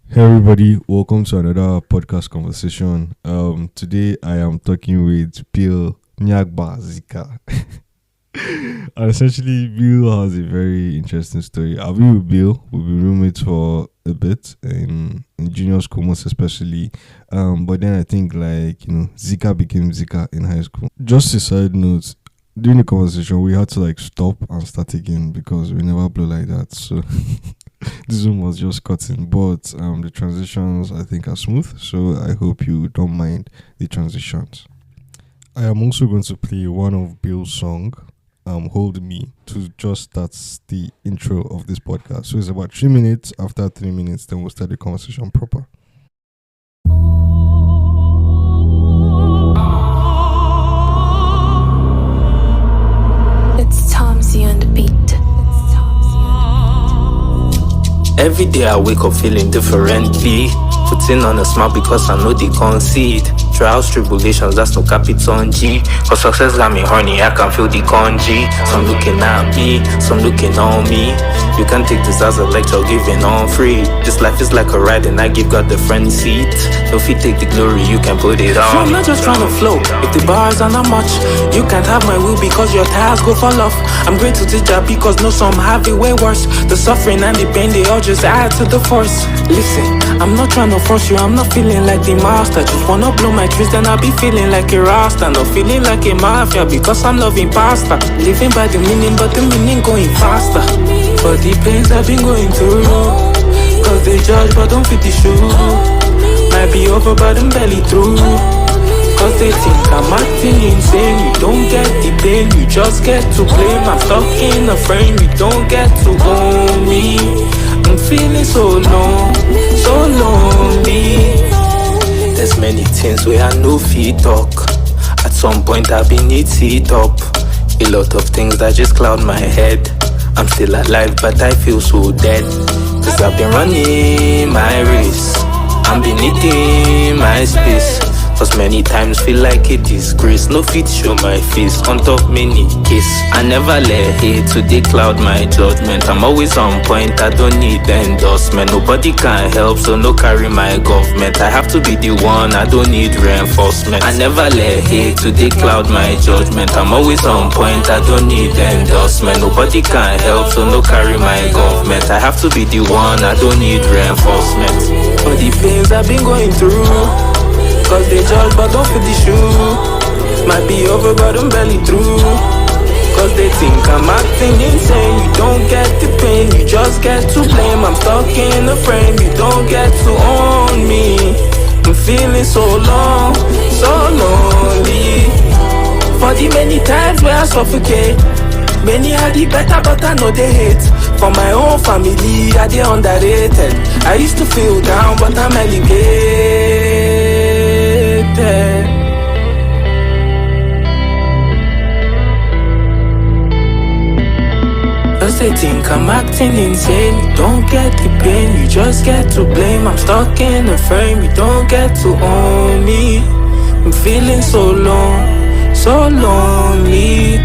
Hey everybody, welcome to another podcast conversation. Today I am talking with Bill Nyagba Zika. And essentially, Bill has a very interesting story. I've been with Bill. We've been roommates for a bit in junior school, most especially. But then I think Zika became Zika in high school. Just a side note, during the conversation we had to stop and start again because we never blow like that. So this one was just cutting, but the transitions I think are smooth. So I hope you don't mind the transitions. I am also going to play one of Bill's song, "Hold Me," to just start the intro of this podcast. So it's about 3 minutes. After 3 minutes, then we'll start the conversation proper. It's Tomsy on the beat. Every day I wake up feeling differently. Putting on a smile because I know they concede. Trials, tribulations, that's no capital G. Cause success got me horny, I can feel the congee. Some looking at me, some looking on me. You can take this as a lecture given on free. This life is like a ride and I give God the front seat. No if you take the glory, you can put it on. So I'm not just trying to flow, if the bars are not much, you can't have my will because your tires go fall off. I'm great to teach that because no some have it way worse. The suffering and the pain, they all just add to the force. Listen, I'm not trying to force you, I'm not feeling like the master. Just wanna blow my trees, then I'll be feeling like a rasta. Not feeling like a mafia because I'm loving pasta. Living by the meaning, but the meaning going faster. For the pains I've been going through, cause they judge but don't fit the shoe. Might be over but I'm barely through. Cause they think I'm acting insane. You don't get the pain, you just get to blame. I'm stuck in a frame, you don't get to own me. I'm feeling so long, so lonely. There's many things where I know feet talk. At some point I've been need seat up. A lot of things that just cloud my head. I'm still alive but I feel so dead. Cause I've been running my race, I'm been eating my space. Cause many times feel like a disgrace. No fit show my face on top many case. I never let hate today cloud my judgment. I'm always on point, I don't need endorsement. Nobody can help, so no carry my government. I have to be the one, I don't need reinforcement. I never let hate today cloud my judgment. I'm always on point, I don't need endorsement. Nobody can help, so no carry my government. I have to be the one, I don't need reinforcement. For the pains I've been going through, cause they judge but don't feel the shoe. Might be over but I'm barely through. Cause they think I'm acting insane. You don't get the pain, you just get to blame. I'm stuck in a frame, you don't get to own me. I'm feeling so long, so lonely. For the many times where I suffocate, many had it better but I know they hate. For my own family, I they underrated. I used to feel down but I'm elevated. Cause they think I'm acting insane. You don't get the pain, you just get to blame. I'm stuck in a frame, you don't get to own me. I'm feeling so long, so lonely.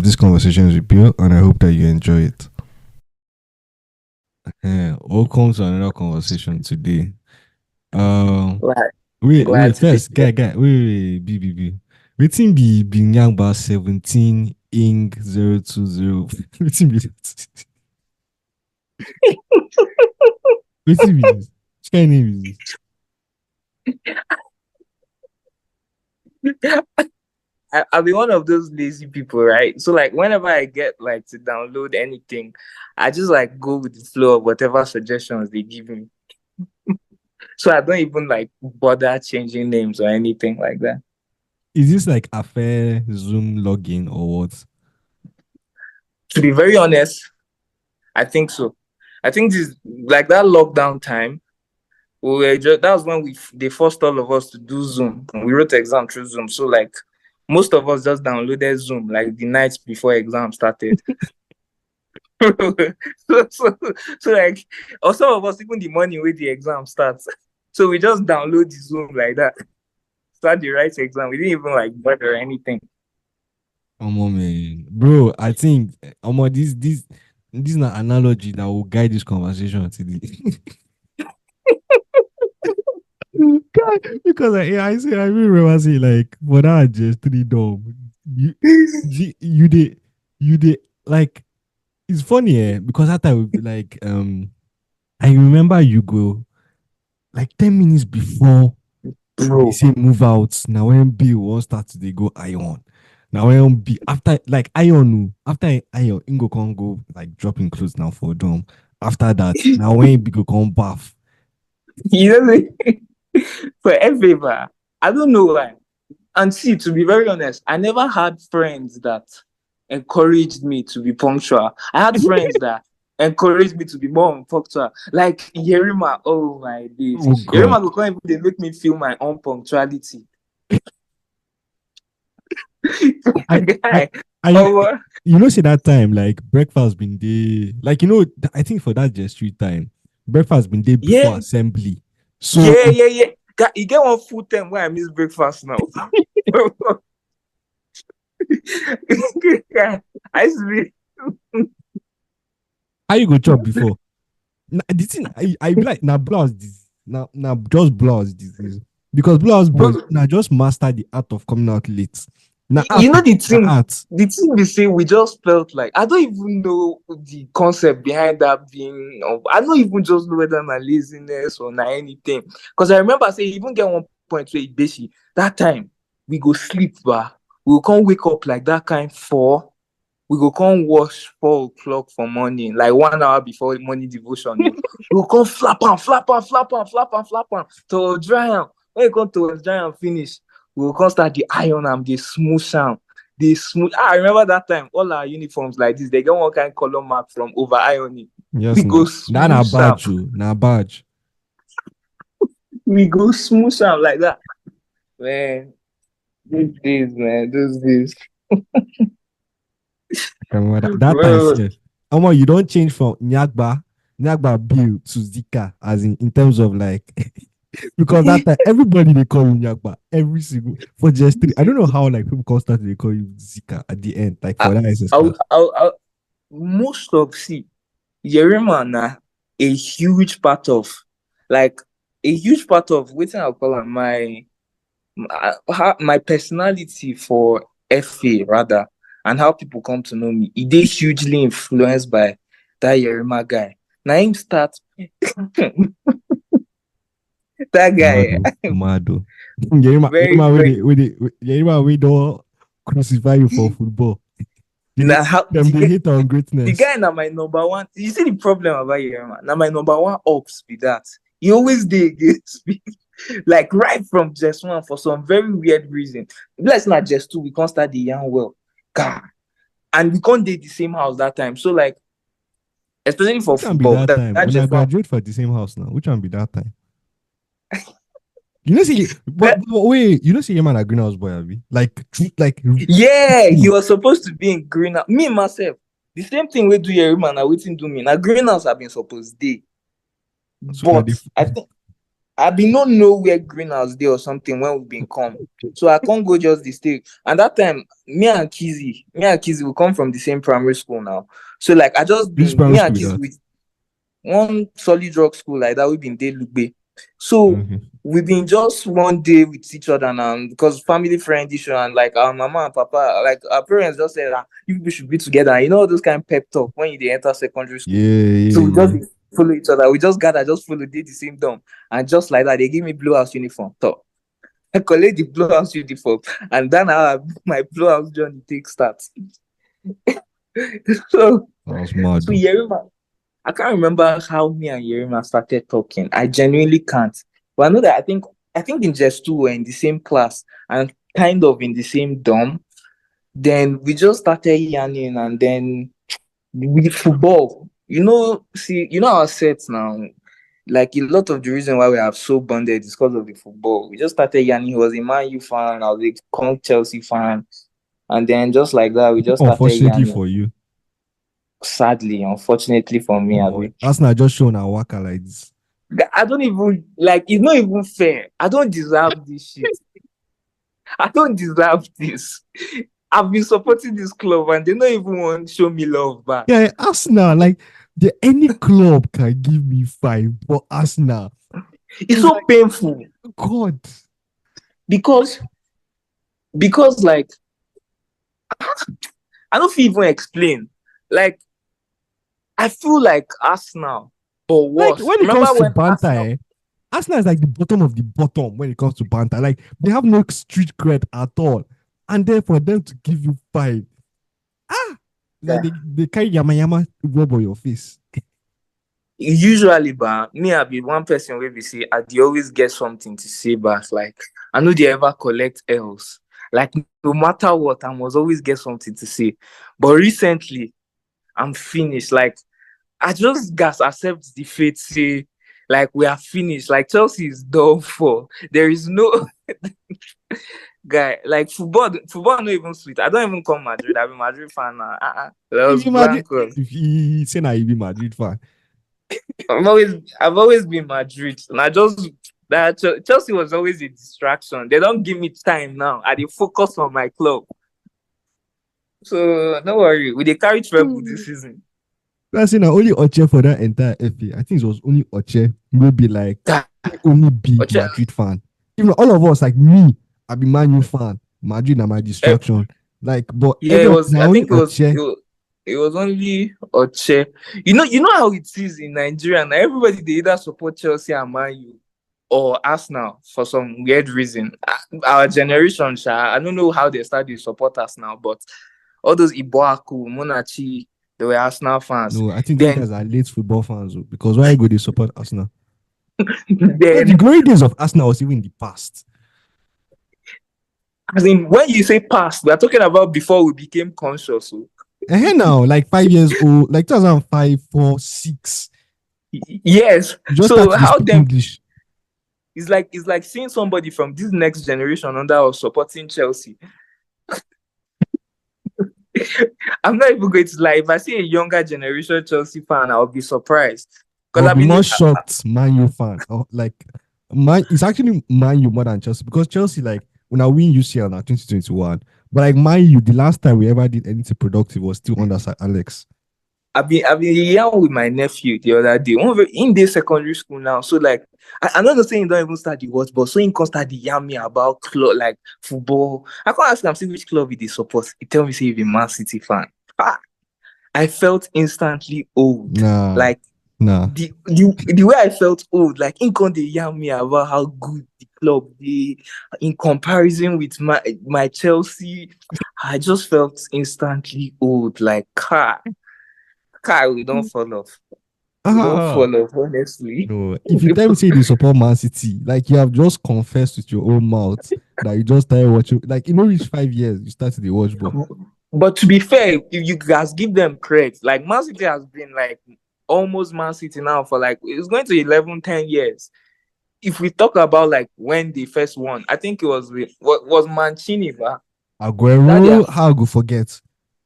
This conversation is with Bill, and I hope that you enjoy it. Welcome to another conversation today. Um, Glad, wait, glad to be first, here. wait, B. Waiting be Nyangba 17 ing 020. Waiting be that. Waiting be this. Which kind of name is I'll be one of those lazy people, right? So like whenever I get like to download anything, I just like go with the flow of whatever suggestions they give me. So I don't even like bother changing names or anything like that. this like a fair Zoom login or what? To be very honest, I think so. I think this like that lockdown time. That was when they forced all of us to do Zoom. We wrote exam through Zoom. So like most of us just downloaded Zoom like the night before exam started. so like, or some of us even the morning when the exam starts. So we just download the Zoom like that. Start the right exam. We didn't even like bother or anything. Man, bro, I think this is an analogy that will guide this conversation today. Because I remember saying like for that just 3 dumb. You did like it's funny because that time like I remember you go like 10 minutes before they say move out. Now when Bill won't start they go iron. Now when be after like iron Ingo can go like dropping clothes now for dorm. After that, now when Bill go come bath. You know, for everywhere. I don't know why. And see, to be very honest, I never had friends that encouraged me to be punctual. I had friends that encouraged me to be more punctual. Like Yerima, oh my days. Oh, Yerima will come they make me feel my own punctuality. You know, see that time, like breakfast been day, like you know, I think for that just 3 time, breakfast been day before assembly. So yeah. You get one full time where I miss breakfast now. I used to be. How you go chop before? The thing I be like now blouse this now just blouse this because blouse boys now just master the art of coming out late. Now you know the thing they say we just felt like I don't even know the concept behind that being. I don't even just know whether my laziness or not anything. Because I remember saying even get one point where basically that time we go sleep, but we will come wake up like that kind 4. We go come wash 4 o'clock for morning, like 1 hour before morning devotion. We will come flap on to dry am. When you come to dry and finish, we will come start the iron and the smooth sound. I remember that time, all our uniforms like this, they get one kind of color mark from over ironing. Yes, we go smooth badge. We go smooth sound like that. Man, those days. That time, you don't change from Nyagba Bill to Zika, as in terms of like because that time everybody they call you Nyagba every single for just 3. I don't know how like people constantly they call you Zika at the end, like for that SS class. Most of Yerima na a huge part of what I'll call my personality for FA rather, and how people come to know me. It is hugely influenced by that Yerima guy. Now him start that guy. Mado. Yerima we don't crucify you for football. They hate on greatness. The guy now my number one. You see the problem about Yerima? Now my number one ops be that he always did against me. Like right from just 1 for some very weird reason. Let's not just 2. We can't start the young well. God. And we can't date the same house that time. So like, especially for football. That time. When I graduate for the same house now, which one be that time? You know, see, wait, you know, see, man, a greenhouse boy, Abby? Yeah, he was supposed to be in greenhouse. Me myself, the same thing we do here, man. I waiting do me. Now greenhouse have been supposed to. But I think I been not know where greenhouse day or something when we been come. So I can't go just the stage. And that time, me and Kizzy will come from the same primary school now. So like I just been me and Kizzy with one solid rock school like that. We've been there Lugbe. So we've been just one day with each other now because family friend issue and like our mama and papa, like our parents just said you people should be together. You know those kind of pep talk when you enter secondary school. Yeah. So we just follow each other. We just gather, just follow, did the same dorm. And just like that, they give me blue house uniform. So I collect the blue house uniform. And then my blue house journey takes start. So Yerima, I can't remember how me and Yerima started talking. I genuinely can't. But I know that I think in just 2 we're in the same class and kind of in the same dorm. Then we just started yarning and then with football, our sets now. Like a lot of the reason why we have so bonded is because of the football. We just started Yanni, he was a Man U fan, I was a Chelsea fan, and then just like that, we just started Unfortunately Yanni. for you. Sadly, unfortunately for me, Arsenal just shown our worker like this. I don't even like. It's not even fair. I don't deserve this shit. I don't deserve this. I've been supporting this club and they don't even want to show me love back. Yeah, Arsenal, like any club can give me 5, but Arsenal. It's so like, painful. God. Because like I don't even explain. Like I feel like Arsenal, but worse. Like, when it comes to banter, Arsenal is like the bottom of the bottom when it comes to banter. Like they have no street cred at all. And then for them to give you 5, like they carry yama rub on your face. Usually, but me, I be one person where we say I always get something to say back. Like I know they ever collect L's. Like no matter what, I must always get something to say. But recently, I'm finished. Like I just got accept the fate. Say like we are finished. Like Chelsea is done for. There is no. Guy, like football not even sweet. I don't even come Madrid. I'm a Madrid fan now. If he say I be Madrid fan. I've always been Madrid, and that Chelsea was always a distraction. They don't give me time now. I focus on my club. So don't worry, we carry treble this season. That's only Oche for that entire FA. I think it was only Oche will be like only big Madrid fan. Even all of us, like me, I be Man U fan. Madrid are my distraction. But yeah, it was. I think it was only Oche. You know how it is in Nigeria. Now everybody they either support Chelsea and Man U or Arsenal for some weird reason. Our generation, I don't know how they started to support us now, but all those Iboaku, Monachi, they were Arsenal fans. No, I think these guys are late football fans because why go they support Arsenal? The glory days of Arsenal was even in the past. As in, when you say past, we are talking about before we became conscious. Now, like 5 years old, like 2005, 4, 6. Yes. So how them English? It's like seeing somebody from this next generation under us supporting Chelsea. I'm not even going to lie. If I see a younger generation Chelsea fan, I'll be surprised. I'll be more shocked, Man U fan. It's actually Man U more than Chelsea because Chelsea, like, when I win UCL now 2021, but like Man U, the last time we ever did anything productive was still under Sir Alex. I've been young with my nephew the other day. In the secondary school now, so like I know the saying you don't even start the watch, but so he can start the yam me about club like football. I can't ask him see which club he support. He tell me say he's a Man City fan. I felt instantly old. The way I felt old, like in con they yam me about how good the club they in comparison with my Chelsea. I just felt instantly old. Like we don't fall off. We don't fall off, honestly. No, if you tell me say you support Man City, like you have just confessed with your own mouth that you just started watching. Like in only 5 years, you started the watch ball. But to be fair, if you guys give them credit, like Man City has been like almost Man City now for like it's going to 11, 10 years. If we talk about like when they first won, I think it was with what was Mancini, but Aguero, how go forget?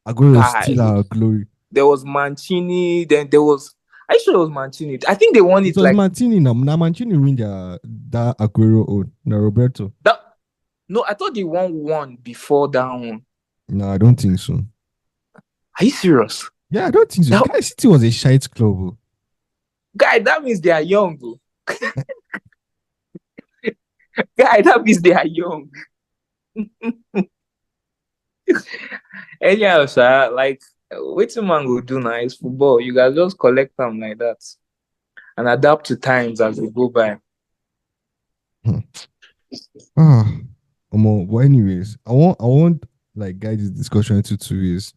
Aguero was still our glory. There was Mancini, then there was I sure it was Mancini. I think they won it like Mancini now. Mancini win that Aguero own. No, Roberto. No, I thought they won one before that one. No, I don't think so. Are you serious? Yeah, I don't think so. Guy City was a shite club. Guy, that means they are young. Guy, that means they are young. Anyhow, sir, like what man will do now is football. You guys just collect them like that and adapt to times as they go by. But anyways, I want like guide this discussion into 2 ways.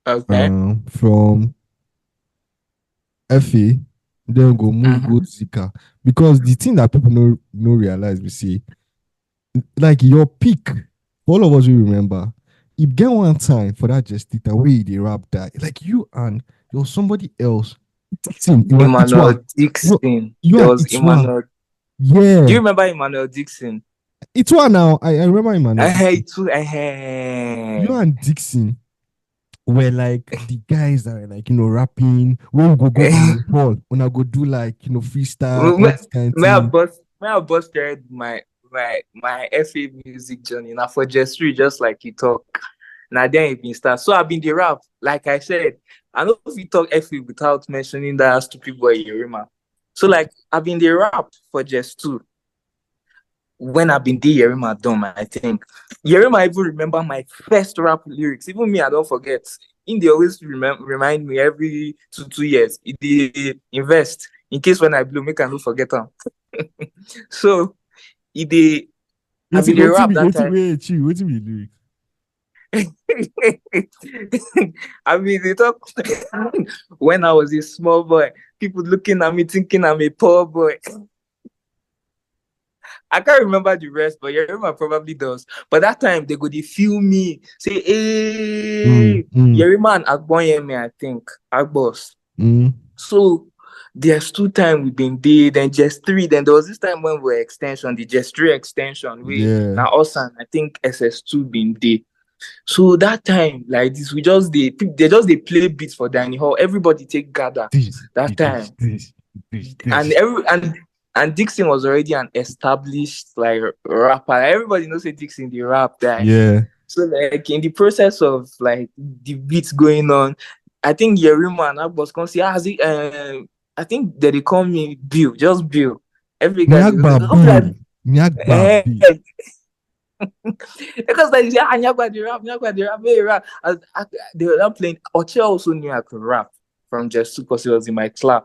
Okay. From FA, then go Zika. Because the thing that people no realize, we see, like your peak, all of us will remember, you get one time for that Gestita where they rap that like you and there was somebody else. Dixon, you and Emmanuel Itwa. Dixon. You There and was Itwa. Emmanuel. Yeah. Do you remember Emmanuel Dixon? Itwa now. I remember him and you and Dixon were like the guys that were like, rapping. When we go to the hall, when I go do like, freestyle, all this kind of thing. May I busted my FA music journey now for just like you talk. Now then it been start. So I've been the rap. Like I said, I know if you talk FA without mentioning that stupid boy Yerima. So like I've been the rap for just two. When I've been the Yerima done, I think. Yerima even remember my first rap lyrics. Even me, I don't forget. They always remind me every 2 years. They invest in case when I blow, make I don't forget them. So they I been the rap that time. What do you mean lyrics? I mean, they talk when I was a small boy, people looking at me thinking I'm a poor boy. I can't remember the rest, but Yerima probably does. But that time they go they feel me, say, hey, Yerima and Agbonyeme, I think, Agbos. So there's 2 times we've been there, then just 3. Then there was this time when we were extension, the just 3 extension. Now us and I think SS2 been there. So that time, like this, they just they play beats for Danny Hall. Everybody take gather that time. And Dixon was already an established like rapper. Everybody knows that Dixon the rap guy. Yeah. So like in the process of like the beats going on, I think Yerima and Agbos can say, I think that they call me Bill, just Bill. Every guy Nyagba because like Nyagba the rap. They were not playing. Oche also knew I could rap from just because he was in my class.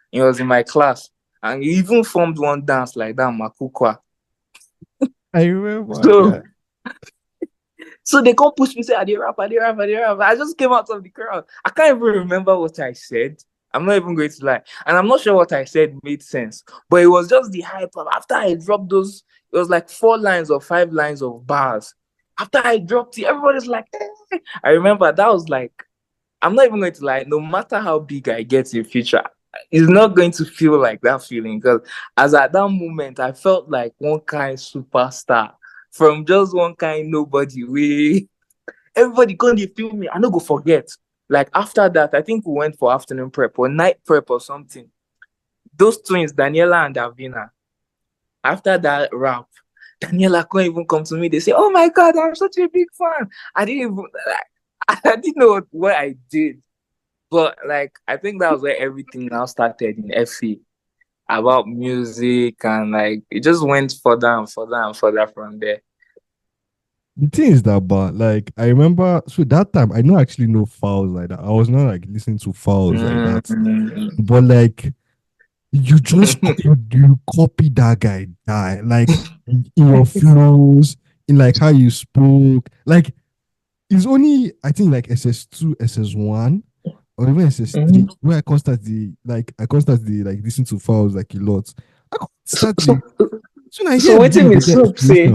He was in my class. And he even formed one dance like that, Makukwa. I remember. So they can't push me, say, I did rap. I just came out of the crowd. I can't even remember what I said. I'm not even going to lie. And I'm not sure what I said made sense. But it was just the hype. After I dropped those, it was like 4 lines or 5 lines of bars. After I dropped it, everybody's like, eh. I remember that was like, I'm not even going to lie. No matter how big I get in future, it's not going to feel like that feeling, because as at that moment I felt like one kind superstar from just one kind nobody way. Everybody couldn't feel me. I don't go forget. Like after that, I think we went for afternoon prep or night prep or something. Those twins, Daniela and Davina. After that rap, Daniela couldn't even come to me. They say, "Oh my God, I'm such a big fan." I didn't know what I did. But like I think that was where everything now started in FE about music, and like it just went further and further and further from there. The thing is that, but like I remember, so that time I don't actually know Fouls like that. I was not like listening to Fouls like that, but like you just you copy that guy, like in your flows, in like how you spoke, like it's only I think like SS2, SS1. Or even SS3, where I constantly like listen to Fouls like a lot. I constantly so waiting me sub say.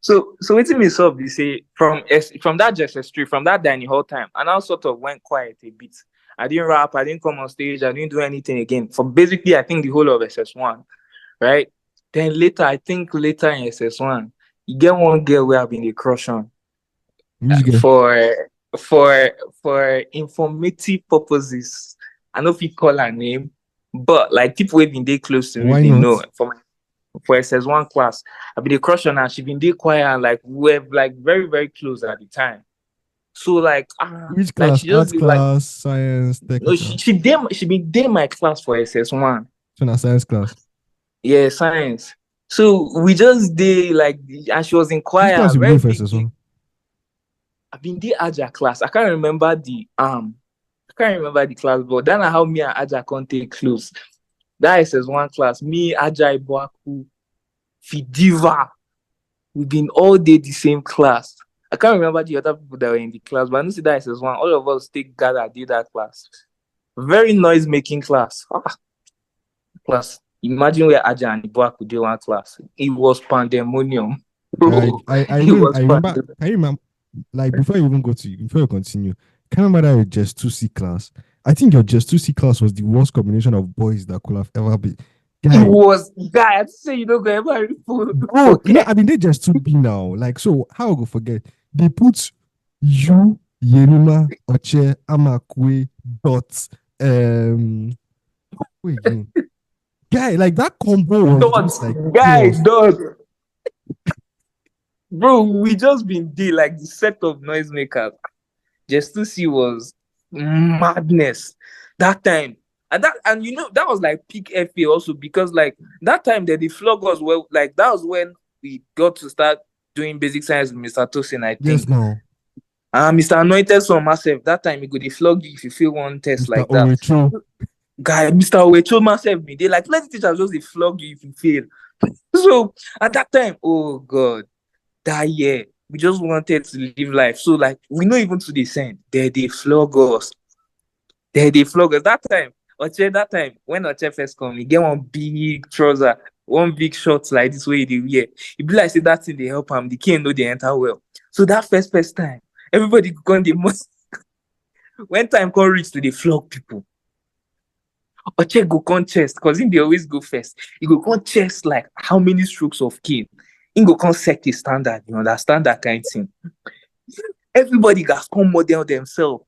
So waiting me sub you say from that SS3, from that Danny Hall time, and I sort of went quiet a bit. I didn't rap, I didn't come on stage, I didn't do anything again. For basically I think the whole of SS1, right? Then later in SS1, you get one girl where I've been a crush on. For informative purposes. I know if you call her name, but like people who've been there close to me, they know. For SS1 class, I've been a crush on her. She been there quiet and like we're like very, very close at the time. So like which class? Like, she just class, like, science, technical. No, she been there my class for SS1. So na science class. Yeah, science. So we just did like, and she was in choir. Which class you for SS1? I've been the Aja class. I can't remember the class, but then how me and Aja can't take close. That is SS1 class. Me, Aja Ibuaku, Fidiva. We've been all day the same class. I can't remember the other people that were in the class, but I know see that SS1. All of us take gather did that class. Very noise making class. Plus, imagine where Aja and Ibuaku did one class. It was pandemonium. I remember. like before you continue, can you remember that your just 2C class? I think your just 2C class was the worst combination of boys that could have ever been. It was guy. I say you don't go ever Bro, I mean they just 2B now. Like, so how I go forget? They put you, Yerima, Oche, Amakwe, Dot, wait again. Guy, like that combo was just like guys, chaos. bro, we just been there like the set of noisemakers. Just to see was madness that time. And you know that was like peak FA also because like that time that the flog us well, like that was when we got to start doing basic science with Mr. Tosin, I think. Yes, now. Mr. Anointed Son Massive, that time he go dey flog you if you fail one test Mr. like that. Owecho. Guy, Mr. Owecho Massive me. They like let the teachers just dey flog you if you fail. So at that time, oh god, that year we just wanted to live life. So like we know even to the send, they flog us. They flog us. That time, that time when Oche first come, he get one big trouser, one big shorts like this way they wear. It be like say that thing they help him. The cane know they enter well. So that first time, everybody go the most. When time come reach to the flog people, Oche go come chest because him they always go first. He go come chest like how many strokes of cane. He go come set the standard. You understand that kind of thing. Everybody got come model themselves.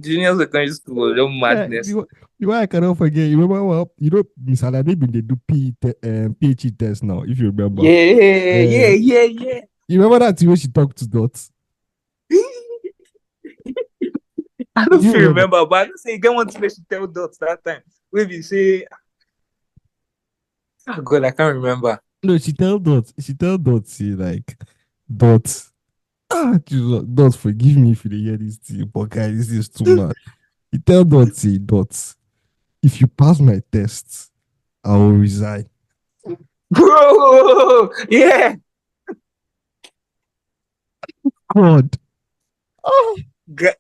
Junior secondary school was no madness. You I cannot forget. You remember what? You know, Miss Alade been they do PhD test now. If you remember. Yeah. You remember that when she talked to Dots? I don't remember, but I don't say get one thing she tell Dots that time. Maybe say, oh God, I can't remember. No, she tell Dots. See like Dots. Jesus, Dots, forgive me if you hear this thing, but guys, this is too much. You tell Dots, Dots, if you pass my tests, I will resign. Bro, yeah. God. Oh, God.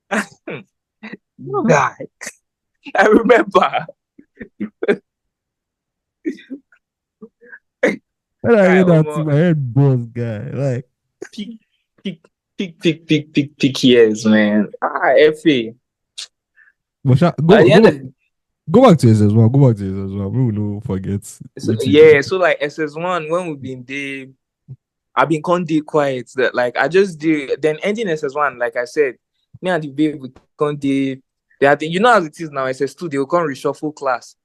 God. I remember. When I heard that in my head, boss guy, like peak years, man. FA. Go back to SS1. We will not forget. So like SS1, when we've been there, I've been can't do quiet. That like I just did. Then ending SS1, like I said, me and the babe we can't do. You know as it is now, SS2 they will come reshuffle class.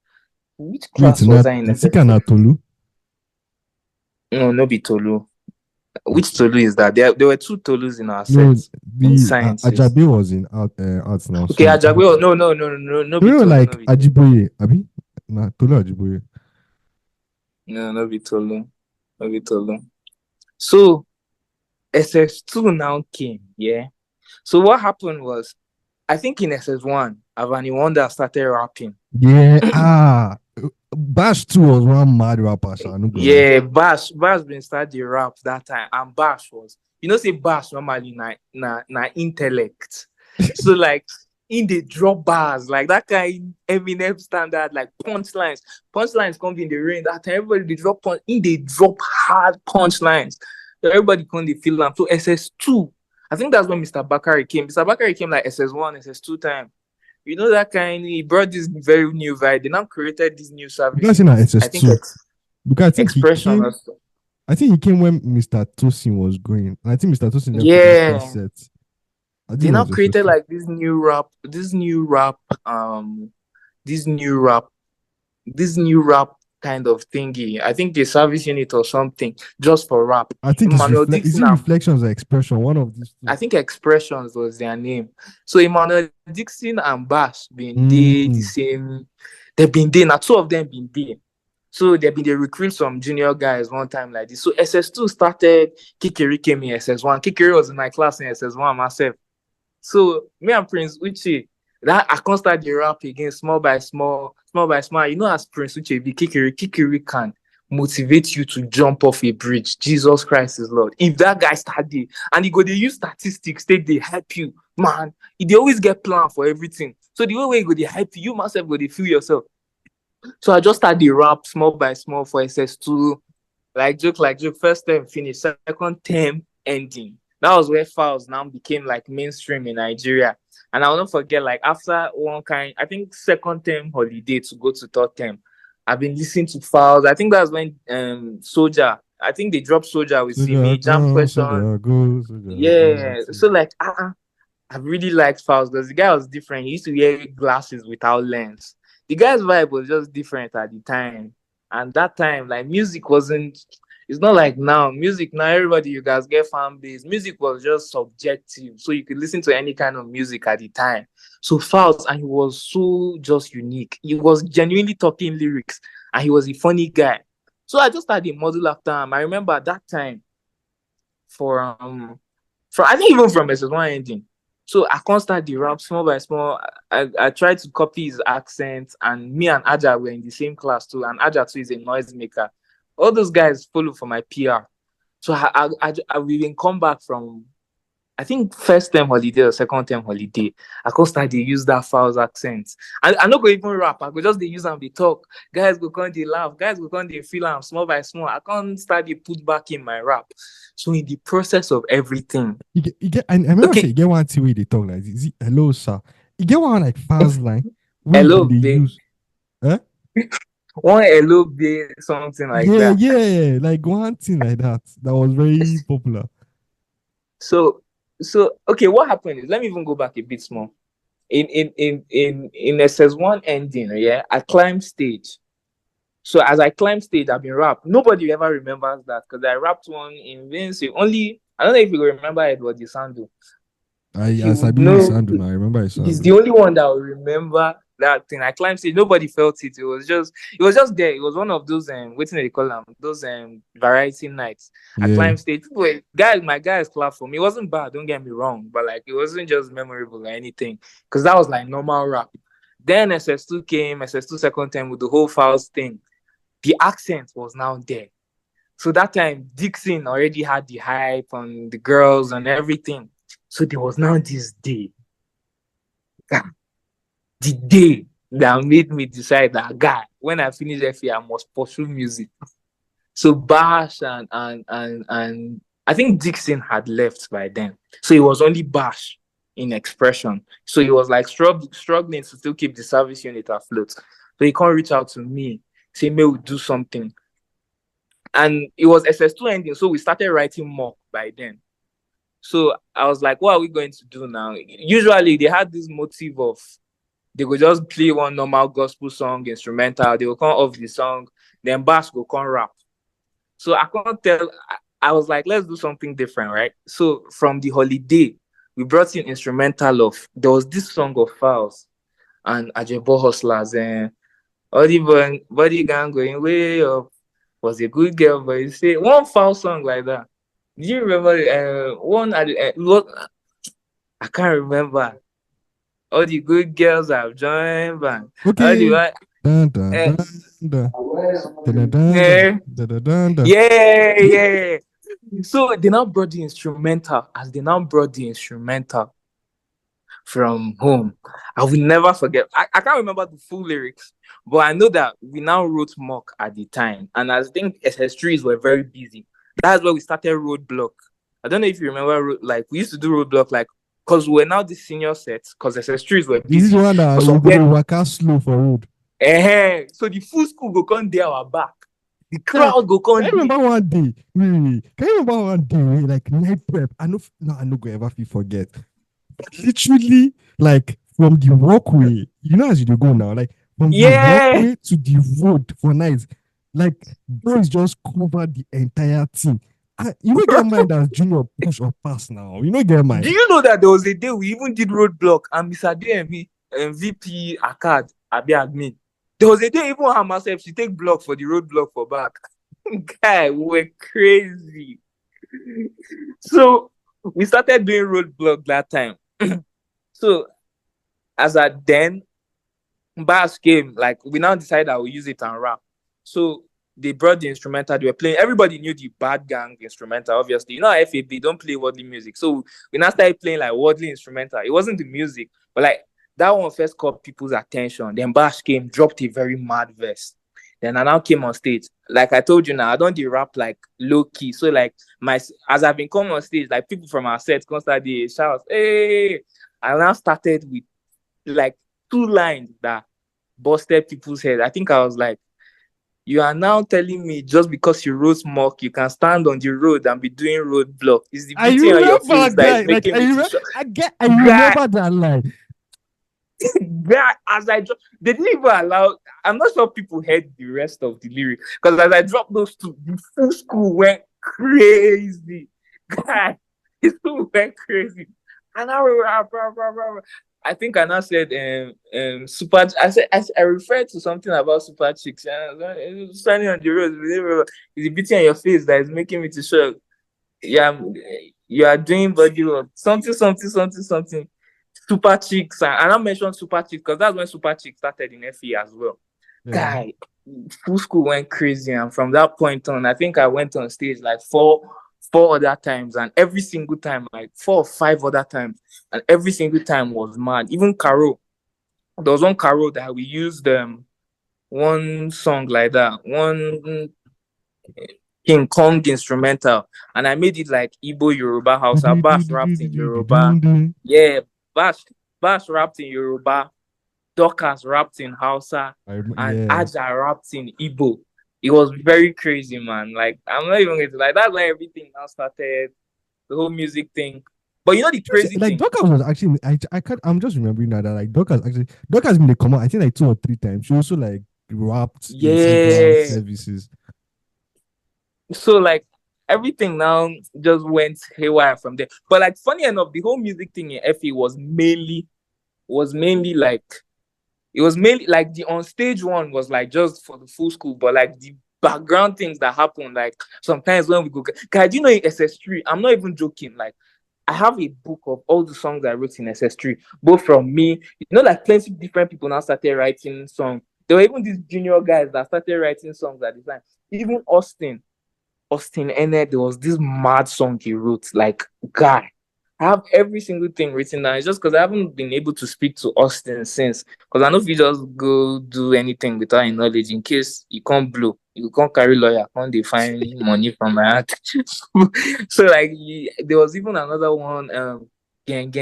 Which class was I in SS2? No be Tolu. Which Tolu is that? There were two Tolus in our set. In science. Ajabe was in arts now. Okay, so Ajabe. No. You know, like Ajiboye, Abi? Nah, Tolu Ajiboye. No be Tolu. So SS2 now came, yeah. So what happened was, I think in SS1, Avani Wonder started rapping. Yeah, Bash 2 was one mad rapper. Yeah, Bash been started the rap that time, and Bash was, say Bash normally na intellect. So like in the drop bars, like that kind Eminem standard, like punchlines come in the rain. That time everybody they drop hard punchlines. So everybody come they feel them. So SS2, I think that's when Mr. Bakari came. Mr. Bakari came like SS1, SS2 time. You know that kind. He brought this very new vibe. They now created this new service. Because I think expression. I think he came when Mr. Tosin was going. I think Mr. Tosin. Set. They now created like this new rap kind of thingy. I think a service unit or something just for rap. I think is it Reflections or Expression? One of these two. I think Expressions was their name. So Emmanuel Dixon and Bash been the same. They've been there. Now two of them been there. So they recruit some junior guys one time like this. So SS2 started. Kikeri came in SS1. Kikeri was in my class in SS1 myself. So me and Prince Uche, that I can't start the rap again, small by small. You know, as Prince Uche be Kikeri can motivate you to jump off a bridge. Jesus Christ is Lord. If that guy started and they use statistics, they help you, man. They always get plan for everything. So the way they help you myself go they feel yourself. So I just started the rap small by small for SS2. like joke. First term finished, second term ending. That was where Fouls now became like mainstream in Nigeria. And I'll not forget, like after one kind, I think second term holiday to go to third term, I've been listening to Fouls. I think that's when Soldier. I think they dropped Soldier with Soldier Simi, Jam come, Question. soldier go, soldier go. Yeah. So like I really liked Fouls because the guy was different. He used to wear glasses without lens. The guy's vibe was just different at the time. And that time, like music wasn't. It's not like now. Music now, everybody you guys get fan base. Music was just subjective, so you could listen to any kind of music at the time. So Fouls, and he was so just unique. He was genuinely talking lyrics, and he was a funny guy. So I just started a model after him. I remember at that time for I think even from SS1 ending. So I can't start the rap small by small. I tried to copy his accent, and me and Aja were in the same class too. And Aja too is a noisemaker. All those guys follow for my PR. So we didn't come back from I think first term holiday or second term holiday. I could start to use that Fouls accent. I not go even rap. I go just they use them they talk. Guys go come they laugh. Guys go come they feel am small by small. I can't start to put back in my rap. So in the process of everything, You get I remember okay. say you get one thing where they talk like this. Hello, sir. You get one like fast line. Hello, They babe. use. Huh? One hello, babe, something like Yeah, that. yeah, like one thing like that. That was very popular. So okay, what happened is let me even go back a bit more. In SS1 ending, yeah, I climbed stage. So as I climbed stage, I've been rap. Nobody ever remembers that because I rapped one in Vinci. Only I don't know if you remember Edward Sandu. He I would Sabi know. Sandu now. I remember his He's Sandu. the only one that will remember that thing. I climbed stage. Nobody felt it. It was just there. It was one of those what do they call them? Those variety nights. I Yeah. climbed stage. Wait, guys, my guys clapped for me. It wasn't bad. Don't get me wrong, but like it wasn't just memorable or anything because that was like normal rap. Then SS2 came. SS2 second time with the whole Fouls thing. The accent was now there. So that time, Dixon already had the hype on the girls and everything. So there was now this day. The day that made me decide that, guy, when I finish FA, I must pursue music. So Bash and I think Dixon had left by then. So it was only Bash in Expression. So he was like struggling to still keep the service unit afloat. So he can't reach out to me, say, may we do something. And it was SS2 ending, so we started writing more by then. So I was like, what are we going to do now? Usually they had this motive of they would just play one normal gospel song, instrumental, they will come off the song, then Bash will come rap. So I can't tell. I was like, let's do something different, right? So from the holiday, we brought in instrumental of there was this song of Fouls and Ajebo Hustlers and all the body gang going way up was a good girl, but you say one foul song like that. Do you remember one? What I can't remember. All the good girls have joined band. Okay. Yeah. So they now brought the instrumental. As they now brought the instrumental from home, I will never forget. I can't remember the full lyrics, but I know that we now wrote mock at the time, and I think SS3s were very busy. That's where we started Roadblock. I don't know if you remember, like we used to do Roadblock, like because we're now the senior sets, because SS3s were busy. This is one that we go work slow for road. So the full school go come there our back. The crowd go come. Can you remember one day? Really? Can you remember one day? Like night prep. I know go ever forget. Literally, like from the walkway, you know, as you go now, like from the walkway to the road for nights, like boys just cover the entire thing. You don't get mind as junior push or pass now. You don't get mind. Do you know that there was a day we even did Roadblock and Mr. DMV and VP Akkad Abi admin? There was a day even her myself she take block for the Roadblock for back. Guy, we were crazy. So we started doing Roadblock that time. So as at then, Bass came, like we now decided that we'll use it and rap. So they brought the instrumental, they were playing. Everybody knew the Bad Gang instrumental, obviously. You know, FAB don't play worldly music. So we now started playing like worldly instrumental. It wasn't the music, but like that one first caught people's attention. Then Bash came, dropped a very mad verse. Then I now came on stage. Like I told you now, I don't do rap like low key. So like as I've been coming on stage, like people from our set constantly shout, hey. I now started with like 2 lines that busted people's head. I think I was like, you are now telling me just because you wrote smoke, you can stand on the road and be doing roadblock. It's the I beating on your remember face that that. is Like making I me remember, to shout. I remember that line. Guy, as I dropped, they didn't even allow. I'm not sure people heard the rest of the lyric because as I dropped those two, the full school went crazy. Guy, the school went crazy. And I think I now said super. I referred to something about super chicks. Standing on the road, it's beating on your face that is making me to show. Yeah, you are doing body work. Something. Super Chicks, and I not mentioned Super Chicks because that's when Super Chicks started in FE as well. Yeah. Guy, full school went crazy, and from that point on, I think I went on stage like four other times, and every single time, like 4 or 5 other times, and every single time was mad. Even Carol, there was one Carol that we used one song like that, one King Kong instrumental, and I made it like Igbo, Yoruba, Hausa. Bash rapped in Yoruba. Yeah, Bash rapped in Yoruba. Dorcas rapped in Hausa, and Aja rapped in Igbo. It was very crazy, man. Like, I'm not even going to like, that's when everything now started, the whole music thing. But you know the crazy like thing? Dorcas was actually, I'm just remembering now that like Dorcas been a come out, I think like 2 or 3 times. She also like rapped in services. So like everything now just went haywire from there. But like funny enough, the whole music thing in FE was mainly like, it was mainly like the on stage one was like just for the full school, but like the background things that happen, like sometimes when we go, guys, do you know in SS3? I'm not even joking. Like I have a book of all the songs I wrote in SS3, both from me, like plenty of different people now started writing songs. There were even these junior guys that started writing songs at the time. Even Austin Ene, there was this mad song he wrote. Like, guy, I have every single thing written down. It's just because I haven't been able to speak to Austin since. Because I know if you just go do anything without any knowledge, in case you can't blow, you can't carry lawyer, can't they find money from my heart? So like, there was even another one. Gang.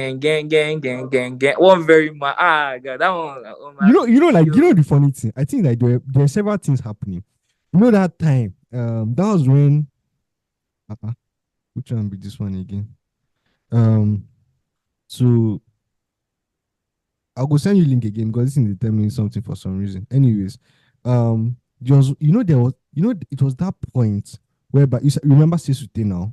One very mad. God, that one. Oh my, you know the funny thing. I think like there are several things happening. You know that time. That was when. Which one be this one again? So I'll go send you link again because this is determining something for some reason. Anyways, just it was that point whereby you remember Sesute now.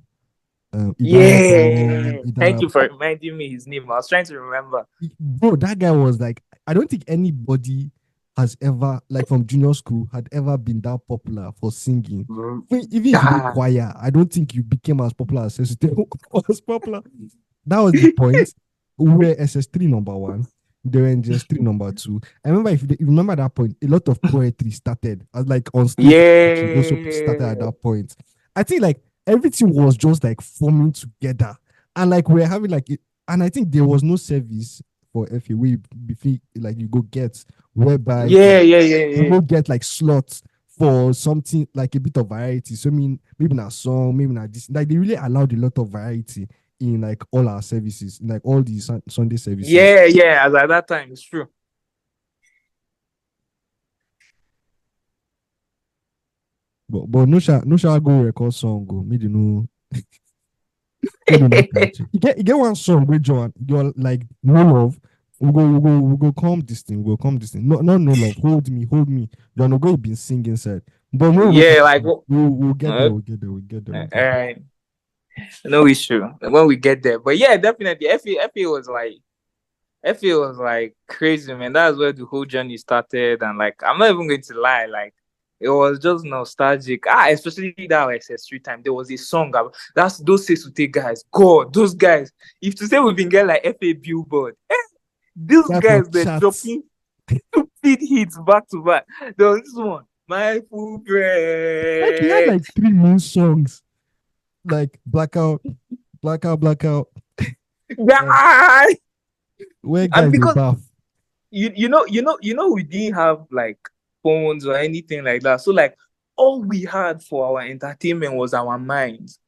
Thank you for reminding me his name. I was trying to remember. Bro, that guy was like, I don't think anybody has ever, like from junior school, had ever been that popular for singing. Even if you did choir, I don't think you became as popular as Sesute was popular. That was the point. We were SS3 number 1. They were in SS3 number 2. I remember, if you remember that point, a lot of poetry started. Like on stage, it also started at that point. I think like everything was just like forming together, and like we're having like it, and I think there was no service for FA where like you go get whereby you go get like slots for something like a bit of variety. So I mean, maybe not song, maybe not this. Like they really allowed a lot of variety in like all our services, like all the Sunday services. Yeah, as at that time, it's true. But no shall go record song go. Me do know. You get one song with John. You're like no love. We go come this thing. We'll come this thing. No love. Hold me. John will go been singing said. But no, like we'll get there. We'll get there. All right. No issue when we get there. But yeah, definitely. FA was like crazy, man. That's where the whole journey started. And like, I'm not even going to lie, like it was just nostalgic. Especially that SS3 time. There was a song that's those Sesute guys. God, those guys. If to say we've been getting like FA Billboard, these guys were dropping stupid hits back to back. There was this one, My Full Bread. Like he had like 3 main songs. Like Blackout. Where guys because buff. you know we didn't have like phones or anything like that. So like all we had for our entertainment was our minds.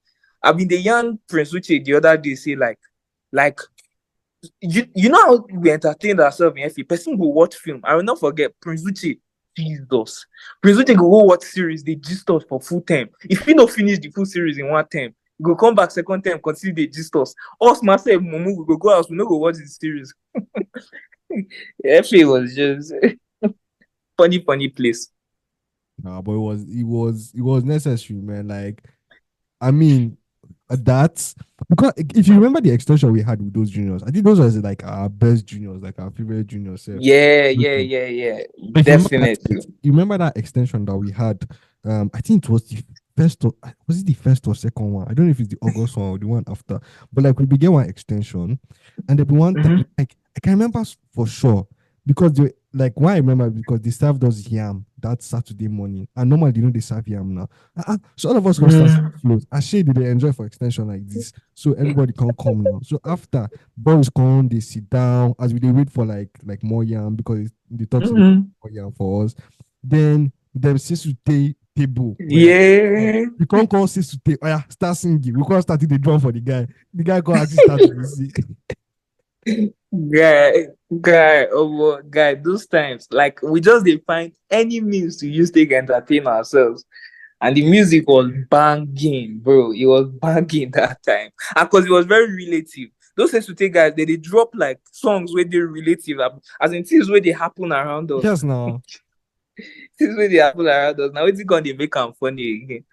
I mean, the young Prince Uche the other day say like you know how we entertained ourselves in FA. Person will watch film. I will not forget Prince Uche. Jesus. Prince Uche go watch series, they gist us for full time. If we not finish the full series in one time, we go come back second time, continue the gist us. Us myself, Momu, we go out, we no go watch the series. FA was just funny place. Nah, but it was necessary, man. Like, I mean, that's because if you remember the extension we had with those juniors, I think those were like our best juniors, like our favorite juniors. Yeah. But Definitely. you remember that extension that we had? I think it was the first. Was it the first or second one? I don't know if it's the August one or the one after. But like we began one extension, and then one like I can remember for sure because they like why I remember because they served us yam that Saturday morning, and normally they serve yam now. So all of us go start float. I say they enjoy for extension like this, so everybody can come now. So after boys come, they sit down as we they wait for like more yam because they talk to more yam for us. Then them says to table. Yeah. We can't call says to oh yeah, start singing. We can't start the drum for the guy. The guy can actually start to sing. Guy, those times, like we just they find any means to use to entertain ourselves. And the music was banging, bro. It was banging that time. And because it was very relative. Those things to take guys, they drop like songs where they're relative, as in things where they happen around us. Yes, no. Things where they happen around us. Now it's gonna they make them funny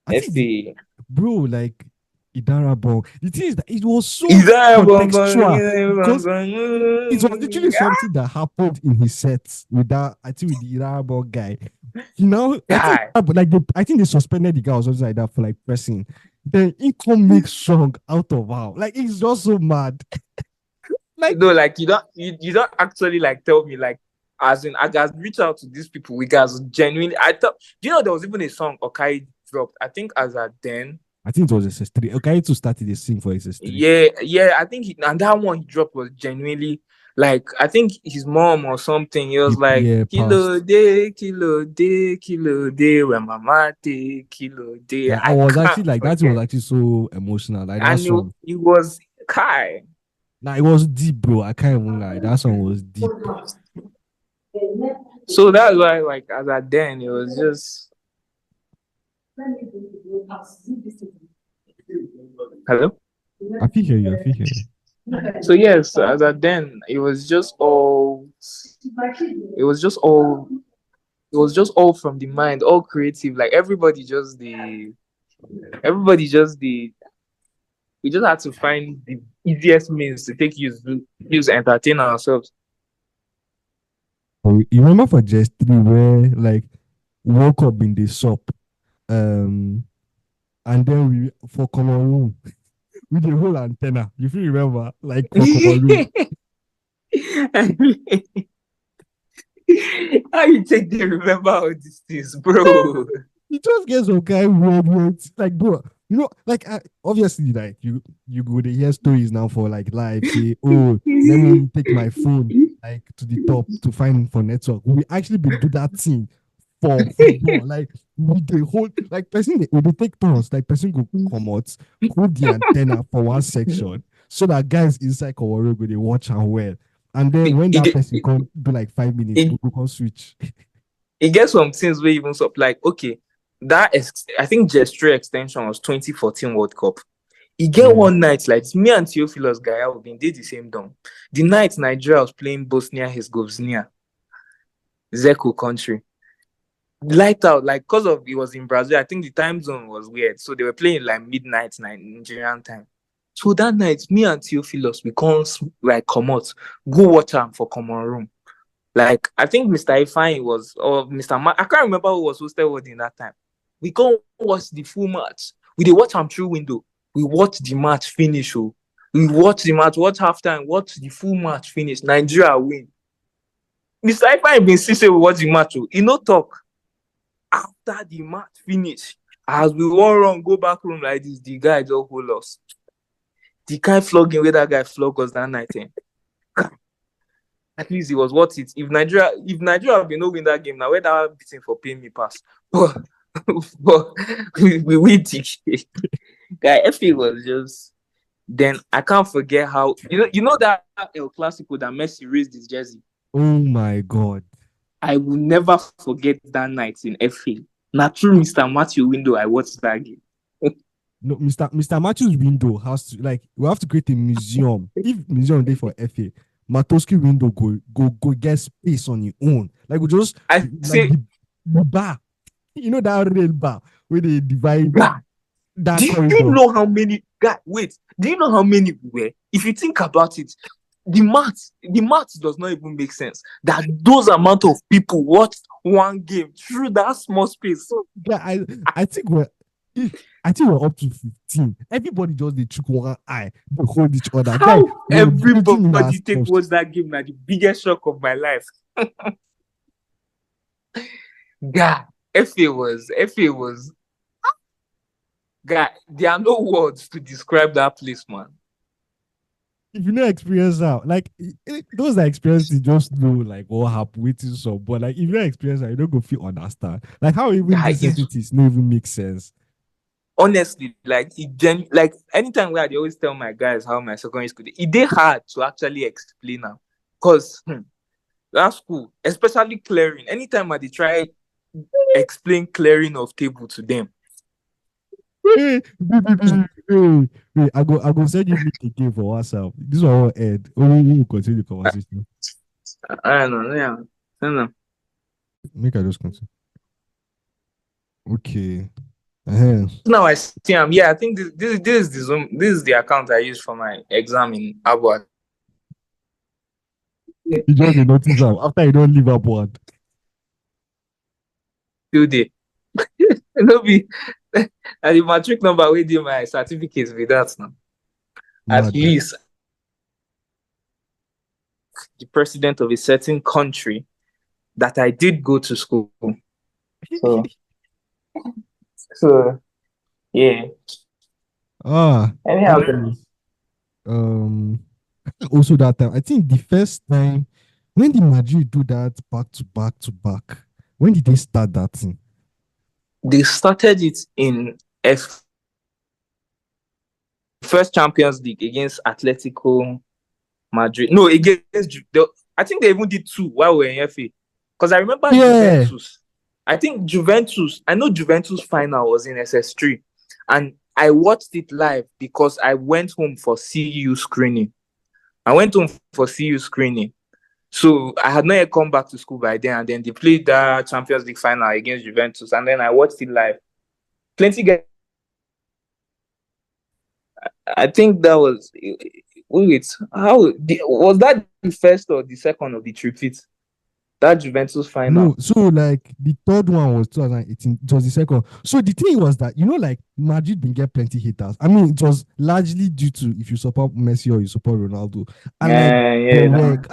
again. Bro, like Idarabong. The thing is that it was so contextual because it was literally something that happened in his sets with that. I think with the Idarabong guy. You know, I think they suspended the guy or something like that for like pressing. Then he come make song out of how. Like it's just so mad. Like no, like you don't actually like tell me like as in I guys reach out to these people. We guys genuinely I thought you know there was even a song Okai dropped. I think as at then. I think it was SS3. Okay, to start to sing for SS3. Yeah. I think and that one he dropped was genuinely like I think his mom or something. He was like kilo day, when mama take kilo day. Yeah, I was actually like that was actually so emotional. Like that song. It was Kai. Nah, it was deep, bro. I can't even lie. That song was deep. So that's why, like, as at then, it was just. Hello? I feel you. So yes, as at then, it was just all from the mind, all creative. Like everybody just we just had to find the easiest means to use entertain ourselves. You remember for just 3 where like woke up in the shop, and then we for common room with the whole antenna. If you remember, like for common room. How you take to remember all these things, bro? You just get some kind of weird words. Like, bro, you know, like obviously, like you go to hear stories now for like live. Say, oh, let me take my phone like to the top to find for network. We actually been do that thing for football. Like with the whole like person they take turns. Like person go come out, hold the antenna for one section so that guys inside Kowaro go they watch and well. And then when that person come do like 5 minutes, we can switch. It gets some things where even so like okay. I think Gesture extension was 2014 World Cup. He get one night like me and Theophilus guy have been did the same dome. The night Nigeria was playing Bosnia Herzegovina, Zeko country. Light out like because of it was in Brazil. I think the time zone was weird, so they were playing like midnight Nigerian time. So that night, me and Theophilus we can't like come out, go watch him for common room. Like I think Mr. Ifeanyi was or Mr. I can't remember who was hosted in that time. We can't watch the full match. We did watch them through window. We watch the match finish. We watch the match, watch halftime, watch the full match finish. Nigeria win. Mr. Ifeanyi been say we watch the match. He no talk. After the match finish, as we won't run, go back room like this, the guy just hold us. The kind flogging where that guy flog us that night. at least it was worth it. If Nigeria have been no win that game, now where that beating for paying me pass. But we win the guy. FA was just. Then I can't forget how you know that El Clasico that Messi raised his jersey. Oh my God! I will never forget that night in FA. Now through Mr. Matthew window, I watched that game. No, Mr. Matthew's window has to, like, we have to create a museum. If museum day for FA, Matoski window go get space on your own. Like, we just say the bar. You know that real bar where they divide that do corridor. you know how many do you know how many we were? If you think about it, the math does not even make sense. That those amount of people watched one game through that small space. Yeah, I think we're up to 15. Everybody just they took one eye, they hold each other. How Guy, everybody take watch that game? Now the biggest shock of my life. God, FA was. God, there are no words to describe that place, man. If you know experience out, like those that experience it just know like what happened waiting so, but like if you know experience out, you don't go feel understand. Like how even these entities don't even make sense. Honestly, like like anytime where I always tell my guys how my secondary school it did hard to actually explain now. Because that's cool, especially clearing. Anytime I try explain clearing of table to them. Hey, I go send you link again for WhatsApp. This one will end. We will continue the conversation. I don't know, yeah. Make I just continue. Okay. Now I see him. Yeah, I think this is the Zoom. This is the account I use for my exam in Abuad. You just notice that after you don't leave Abuad. Still there. No be. And the matric number we do my certificate with that now. At least the president of a certain country that I did go to school. So yeah. Anyhow. Also that time, I think the first time when did Madrid do that back to back? When did they start that thing? They started it in first Champions League against Atletico Madrid. No, against I think they even did two while we were in FA. Because I remember Juventus. I know Juventus final was in SS3. And I watched it live because I went home for CU screening. So I had not yet come back to school by then, and then they played the Champions League final against Juventus, and then I watched it live. Plenty guys. I think that was was that the first or the second of the triplet? That Juventus final. No, so like the third one was 2018. It was the second. So the thing was that like Madrid been get plenty haters. I mean, it was largely due to if you support Messi or you support Ronaldo. And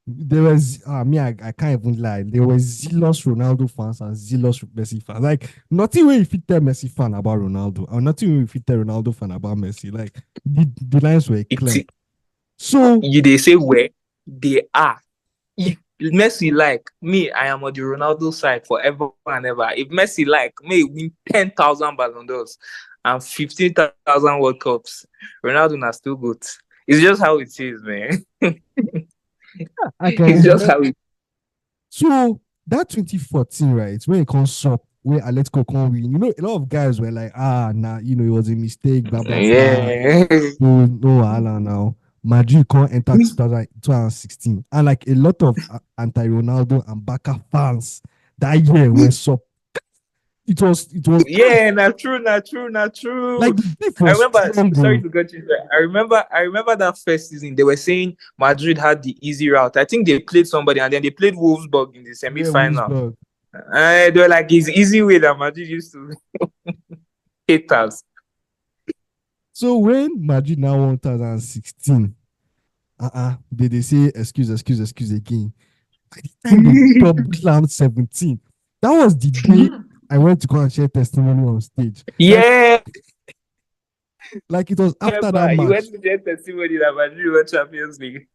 there was I can't even lie. There were zealous Ronaldo fans and zealous Messi fans. Like nothing way if you tell Messi fan about Ronaldo, or nothing way if you tell Ronaldo fan about Messi. Like the lines were clear. So they say where they are. If Messi like me, I am on the Ronaldo side forever and ever. If Messi like me, win 10,000 Ballon d'Ors and 15,000 World Cups, Ronaldo na still good. It's just how it is, man. It's just how it. So that 2014, right, when it comes up, where Atletico can win, a lot of guys were like, it was a mistake, blah blah. Yeah. No, Alan now. Madrid can't enter 2016, and like a lot of anti-Ronaldo and Barca fans that year were so. It was. Yeah, not true. Like I remember. Sorry to cut you. I remember that first season. They were saying Madrid had the easy route. I think they played somebody, and then they played Wolfsburg in the semi-final. They were like, "It's easy way that Madrid used to hate us." So when Madrid now won 2016, they say excuse again. By the time they dropped round 17, that was the day I went to go and share testimony on stage. Yeah. Like it was after that match. You went to share testimony that Madrid won Champions League.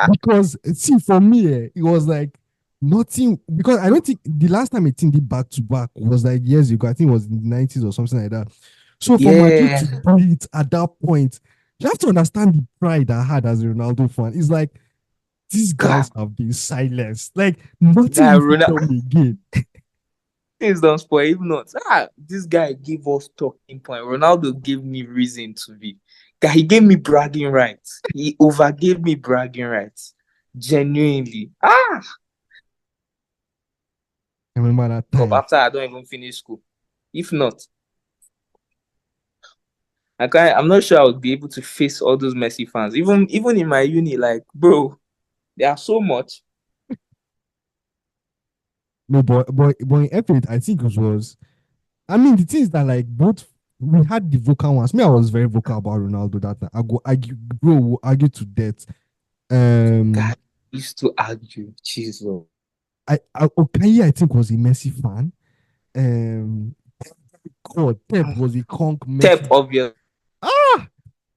Because see, for me, it was like nothing. Because I don't think the last time a team did back to back was like years ago. I think it was in the 90s or something like that. So for Madrid Yeah. to do it at that point, you have to understand the pride I had as a Ronaldo fan. It's like these guys have been silenced. Like nothing will tell me again. Things don't spoil. If not, this guy gave us talking point. Ronaldo gave me reason to be. He gave me bragging rights. He overgave me bragging rights. Genuinely. I remember that time. After I don't even finish school. If not, I'm not sure I would be able to face all those Messi fans. Even in my uni, like, bro, they are so much. No, but in F8, I think it was. I mean, the thing is that like both we had the vocal ones. Me, I was very vocal about Ronaldo that time. I go argue, bro, we'll argue to death. God used to argue. Jesus. Okay, I think was a Messi fan. God, Pep was a conk Messi. Pep, obvious.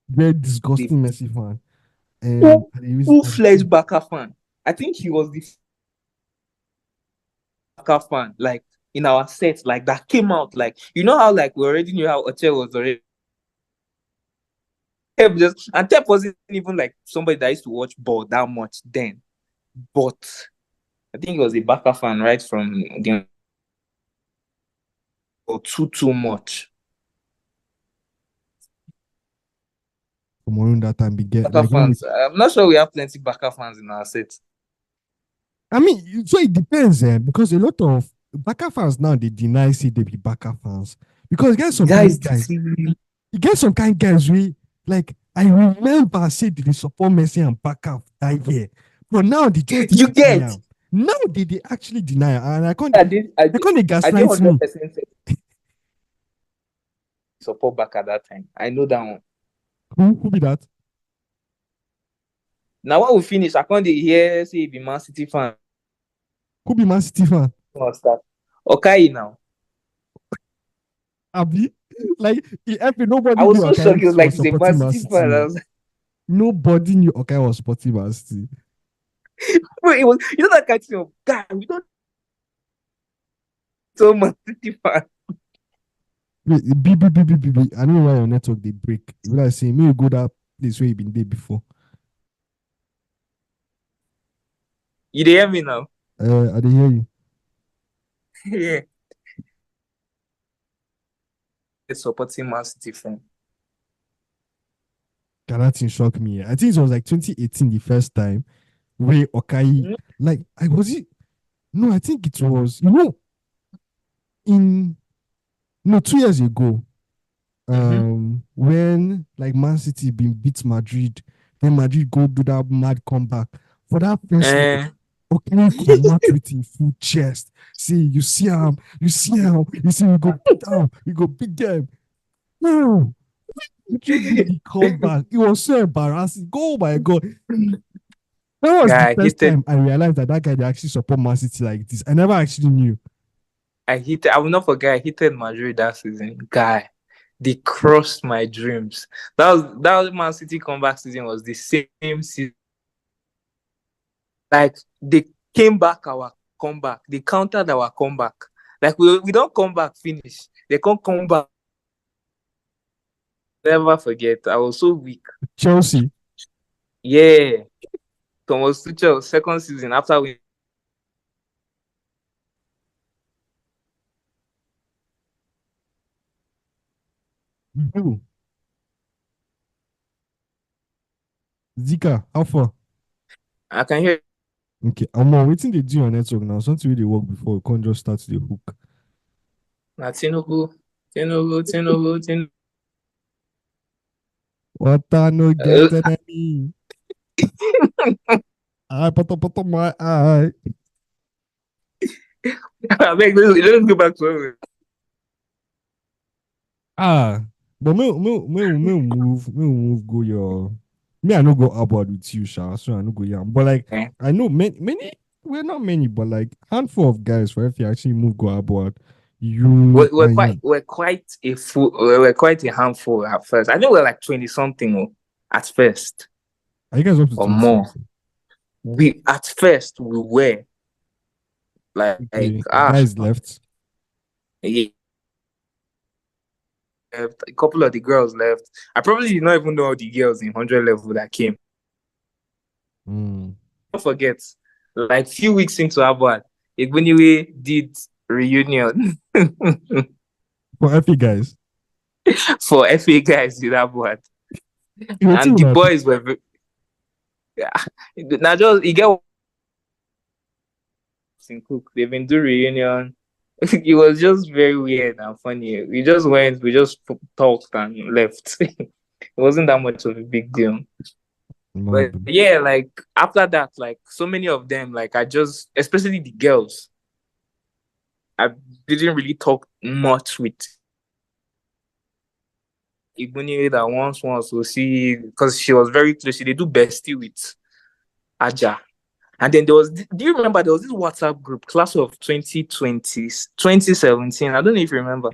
Very disgusting Messi fan. Full-fledged Barca fan. I think he was the Barca fan, like in our set, like that came out, like you know how like we already knew how Oche was already. And Pep wasn't even like somebody that used to watch ball that much then, but I think he was a Barca fan right from the or too much. From around that time, Barca fans. I'm not sure we have plenty Barca fans in our set. I mean, so it depends, because a lot of Barca fans now they deny say they be Barca fans because get some guys. You get some kind of guys we like. I remember say they support Messi and Barca that year, but now they just you get now they actually deny, and I can't gaslight me. Support Barca that time. I know that one. Who be that? Now when we finish, I can't hear say be Man City fan. Who be Man City fan? Okay now. Abi, like nobody. I was so shocked. He was like the Man City fan. Nobody knew Okay was supporting Man City. It was, you know that kind of guy. We don't. So Man City fan. Wait, B. I don't know why your network they break. Will I say maybe go that place where you been there before? You hear me now? I didn't hear you. Yeah. It's supporting Man City fan. That thing shocked me. I think it was like 2018 the first time where Okai like I was it. No, I think it was 2 years ago. When like Man City been beat Madrid, then Madrid go do that mad comeback for that first leg. Okay, come out with in full chest. See, you see him. You see, we go beat them. We go beat them. No, the comeback. It was so embarrassing. Oh my god. That was the first time I realized that guy they actually support Man City like this. I never actually knew. I will not forget. I hated Madrid that season. Guy, they crushed my dreams. That was Man City comeback season was the same season. Like they came back our comeback. They countered our comeback. Like we don't come back finish. They can't come back. Never forget. I was so weak. Chelsea. Yeah. Thomas Tuchel second season after we. Zika, how far? I can hear. Okay, I'm waiting to do your network now. Something really work before we can't just start the hook. Tinubu. What I no get enemy. I put my eye. Let's go back to but me move go your. Me, I no go upward with you, Sha. So I no go young. But like, I know many. We're not many, but like handful of guys. For if you actually move go upward, we're quite a handful at first. I think we're like 20 something at first. Are you guys up to or more? We at first we were like Okay. Guys left. yeah, left. A couple of the girls left. I probably did not even know all the girls in 100 level that came. Don't forget, like few weeks into Abad, Igbuniwe did reunion For FA guys. for FA guys with Abad. And the boys were now just you get in Cook. They've been doing reunion. It was just very weird and funny. We just went, we just talked and left. It wasn't that much of a big deal. But yeah, like after that, like so many of them, like I just, especially the girls, I didn't really talk much with Igbuniwe that once we'll see, because she was very close. She did do bestie with Aja. And then there was, do you remember there was this WhatsApp group, class of 2020, 2017? I don't know if you remember.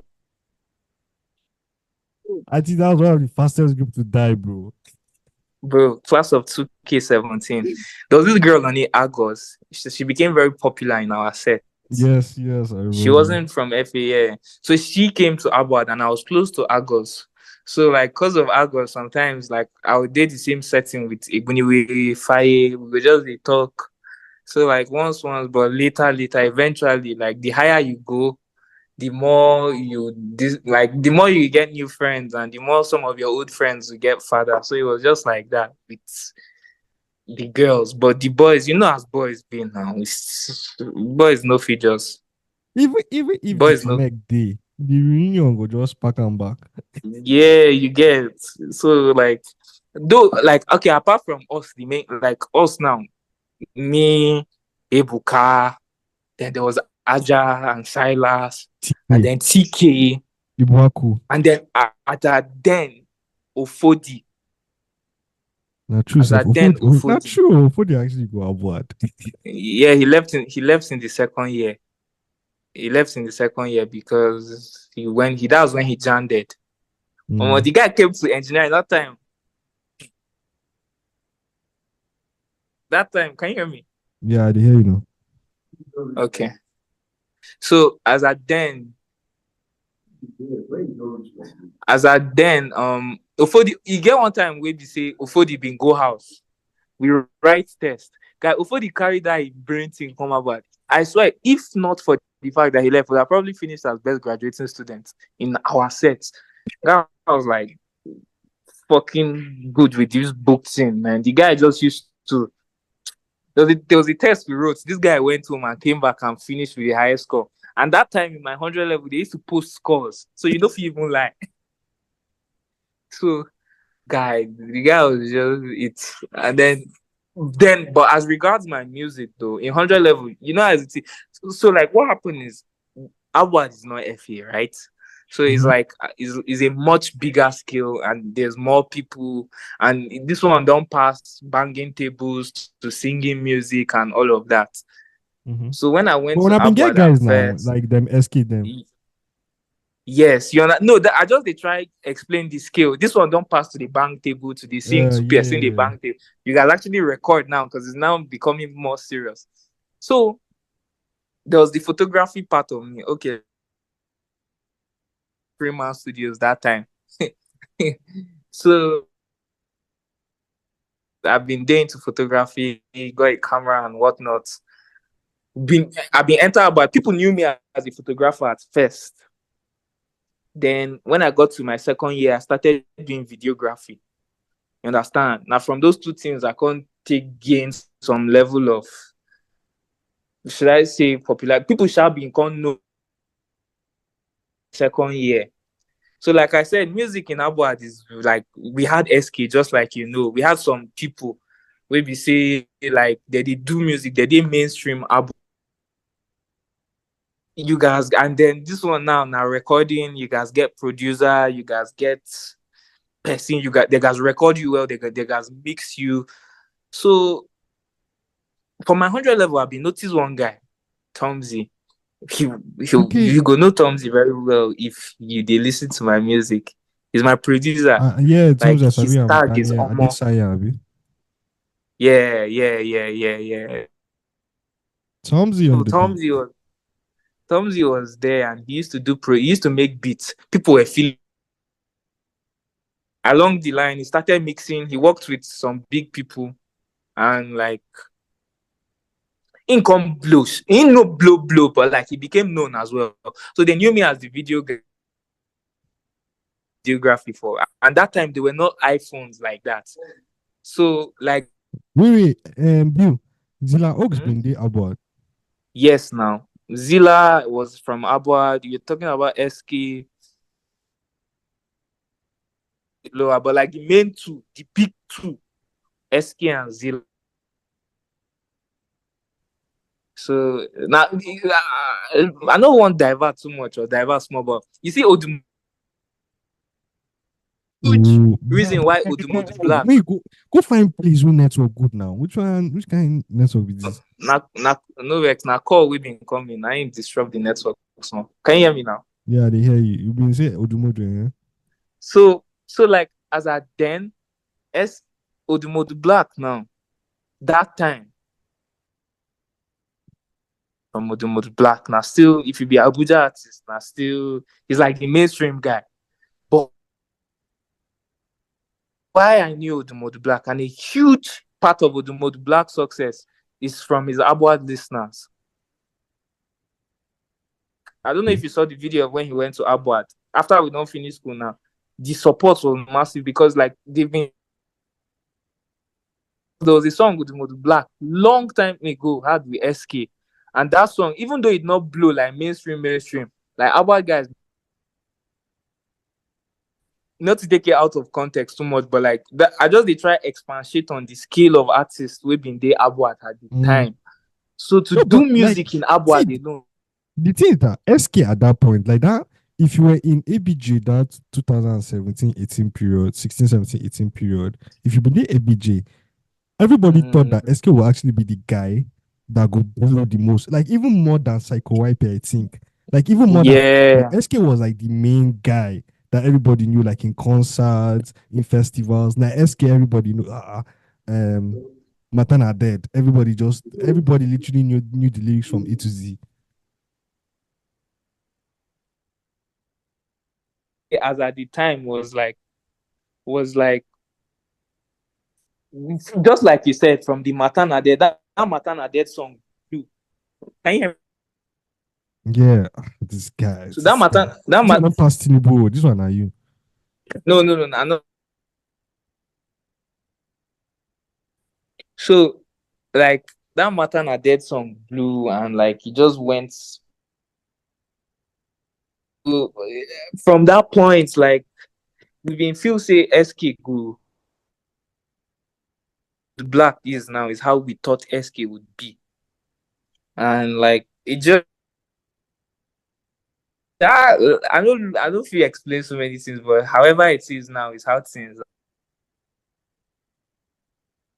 I think that was one of the fastest group to die, bro. Bro, class of 2K17. There was this girl on it, Agos. She became very popular in our set. Yes, I remember. She wasn't from FA, so she came to Abad and I was close to Agos. So like, because of Agos, sometimes like I would date the same setting with Igbuniwe, Faye. We would just talk. So like once, but later, eventually, like the higher you go, the more the more you get new friends, and the more some of your old friends will get further. So it was just like that with the girls, but the boys, as boys been now, boys no features. Even if boys the next day, the reunion will just pack them back. Yeah, you get. So like, though, like okay, apart from us, the main, like us now, me, Ebuka, then there was Aja and Silas, and then TK, Ibuaku, and then then Ofodi. Not true, Ofodi. Not true. Ofodi actually go abroad. Yeah, he left in the second year. He left in the second year because that was when he joined it. The guy came to engineering that time. That time, can you hear me? Yeah, I hear you now. Okay. So as at then, Ofodi, you get one time where they say Ofodi been go house. We write test. Guy, Ofodi carried that brain thing come about. I swear, if not for the fact that he left, we have probably finished as best graduating students in our sets. Guy, I was like fucking good with this book thing, man. The guy just used to. There was a test we wrote. This guy went home and came back and finished with the highest score. And that time in my 100 level, they used to post scores. So you know if you even lie. So, guy, the guy was just it. And then, but as regards my music though, in 100 level, as it is. So like what happened is Abad is not FA, right? So it's like is a much bigger scale, and there's more people, and this one don't pass banging tables to singing music and all of that. So when I went to Abad get guys now, like them SK them. Yes, I just they try explain the scale. This one don't pass to the bang table to the sing to piercing the bang table. You guys actually record now because it's now becoming more serious. So there was the photography part of me. Okay. Freeman Studios that time. So I've been there into photography, got a camera and whatnot. I've been entered, but people knew me as a photographer at first. Then when I got to my second year, I started doing videography. You understand? Now from those two things, I can't gain some level of, should I say, popular. People shall be know second year. So like I said, music in Abad is like, we had SK, just like we had some people where we say like they do music, they did mainstream Abad. You guys, and then this one now recording, you guys get producer, you guys get person, they guys record you well, they guys mix you. So for my 100 level, I've been noticed one guy, Tomzy. You go know Tomzy very well if they listen to my music. He's my producer. Yeah, like his tag is Yeah. Tomsy So on the beat. Tomsy was there, and he used to make beats. People were feeling along the line. He started mixing. He worked with some big people, and like income blows. He no blow, but like he became known as well. So they knew me as the videography for. And that time there were no iPhones like that. So like Wait, Bill. Zilla Oaks been there about. yes, now Zilla was from Abuad. You're talking about SK Lower, but like the main two, the big two, SK and Zilla. So now I don't want to divert too much or divert small, but you see Odum huge Ooh, reason why Odumodu Black. Wait, go find place with network good now. Which kind of network is this? No vex, na call we been coming. I ain't disrupt the network. So can you hear me now? Yeah, they hear you. You been say Odumodu, eh? So like as at then, S Odumodu Black now. That time from Odumodu Black. Now still, if you be Abuja artist, now still he's like the mainstream guy. But why I knew Odumodu Black and a huge part of Odumodu Black's success is from his Abuad listeners. I don't know if you saw the video of when he went to Abuad. After we don't finish school now, the support was massive because like they've been. There was a song with Odumodu Black long time ago had with SK, and that song, even though it not blow like mainstream, like Abuad guys, not to take it out of context too much, but like I just they try expatiate on the scale of artists we've been there Abuad at the time. So to do music like, in Abuad alone. The thing is that SK at that point, like that, if you were in ABJ that 2017-18 period, 16-17-18 period, if you been there ABJ, everybody thought that SK would actually be the guy that would blow the most, like even more than Psycho YP, I think. Like even more than like, SK was like the main guy that everybody knew, like in concerts, in festivals. Now SK, everybody knew. Matana dead. Everybody literally knew the lyrics from A to Z. As at the time was like just like you said from the Matana Dead, that Matana Dead song too. Can you hear me? Yeah, this guy. So that Matana past Tinubu. This one are you? No, I know. So like that Matana Dead song blew and like he just went from that point, like we've been feel say SK grew. The Black is now is how we thought SK would be. And like it just I don't feel explain so many things, but however it is now is how things are.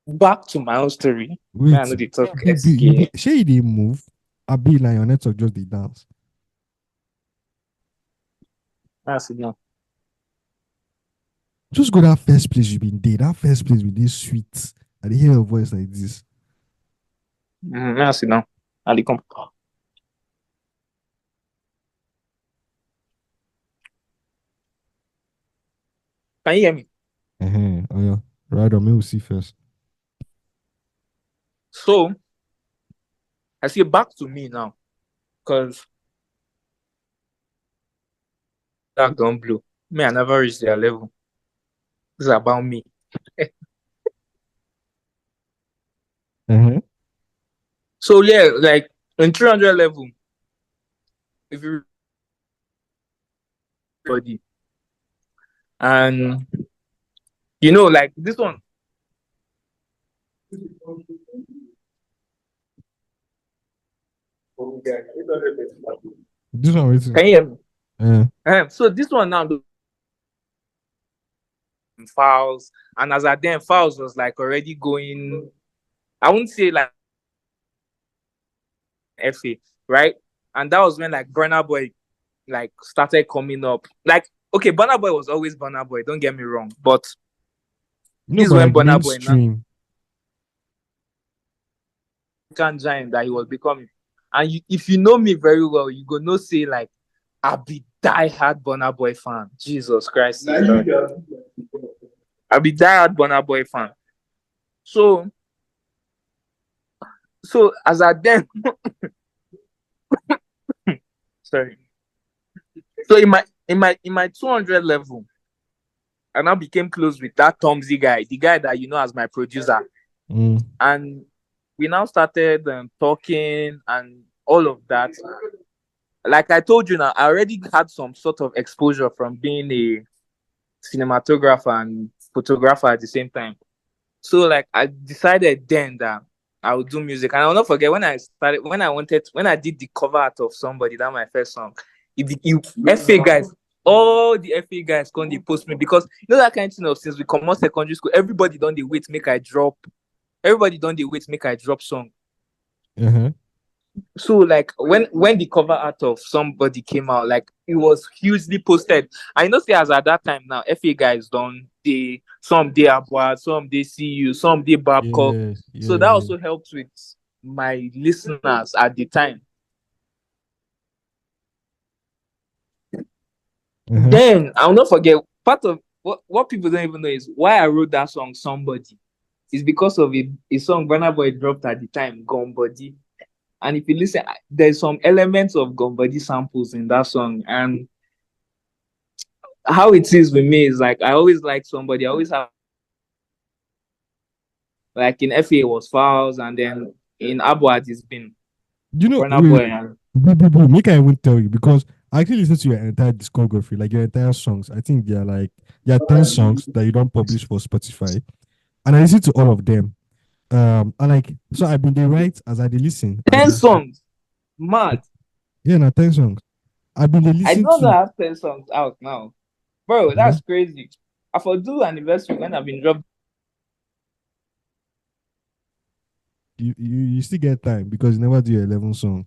Back to my own story. Wait, I know they talk SK. Shay they move. I be like your network just the dance. That's enough. Just go that first place you been there. That first place with this sweet. I hear a voice like this. That's enough. Ali come. Can you hear me? Oh yeah. Right on, me will see first. So I see back to me now. Because that don't blow. Me, I never reached their level. This is about me. So yeah, like in 300 level, if you body and you know, like this one. This one waiting. Can you hear me? Yeah. So this one now Files, and as at then Files was like already going. I wouldn't say like FA, right? And that was when like Burna Boy like started coming up. Like, okay, Burna Boy was always Burna Boy, don't get me wrong, but this is when Burna Boy now. giant that he was becoming. And if you know me very well, you go no say like I be die-hard Burna Boy fan. Jesus Christ. I be die-hard Burna Boy fan. So as I then sorry. So in my 200 level, I now became close with that Tomzy guy, the guy that you know as my producer. And we now started talking and all of that. Like I told you now, I already had some sort of exposure from being a cinematographer and photographer at the same time. So like I decided then that I would do music. And I'll not forget when I did the cover art of Somebody, that my first song. FA guys, all the FA guys come they post me because you know that kind of thing of since we come out secondary school, everybody don't they wait make I drop. Everybody don't they wait make I drop song. So like when the cover art of Somebody came out, like it was hugely posted. I know say as at that time now, FA guys done some day Abwa, some they see you, some day Babcock. So that also helped with my listeners at the time. Then I'll not forget part of what people don't even know is why I wrote that song Somebody. It's because of a song Burna Boy dropped at the time, Gone Body. And if you listen, there's some elements of Gone Body samples in that song. And how it is with me is like I always like Somebody. I always have like in FA it was Fouls, and then in Abuad it's been Burna Boy and make I even tell you because I actually listen to your entire discography, like your entire songs. I think there are 10 songs that you don't publish for Spotify. And I listen to all of them. And like so I've been there right as I listen. 10 songs. Mad. Yeah, now 10 songs. I've been listening. I don't know I have 10 songs out now. Bro, that's crazy. I for do anniversary when I've been dropped. You still get time because you never do your 11 song.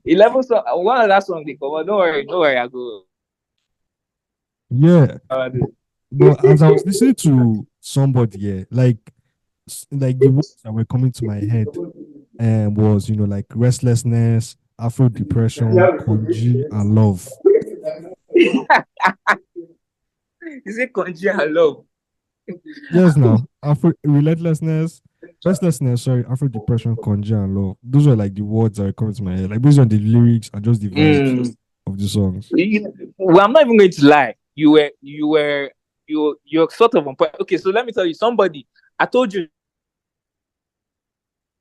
11 song. One of that song they cover. Don't worry, I go. Yeah. But as I was listening to Somebody, like the words that were coming to my head was like restlessness, Afro depression, Konji, and love. Is it Konji and love? Yes, now Afro relentlessness, restlessness, Afro depression, Konji, and love. Those were like the words that were coming to my head, like based on the lyrics and just the vibes of the songs. Well, I'm not even going to lie. You're sort of on point. Okay, so let me tell you, Somebody. I told you,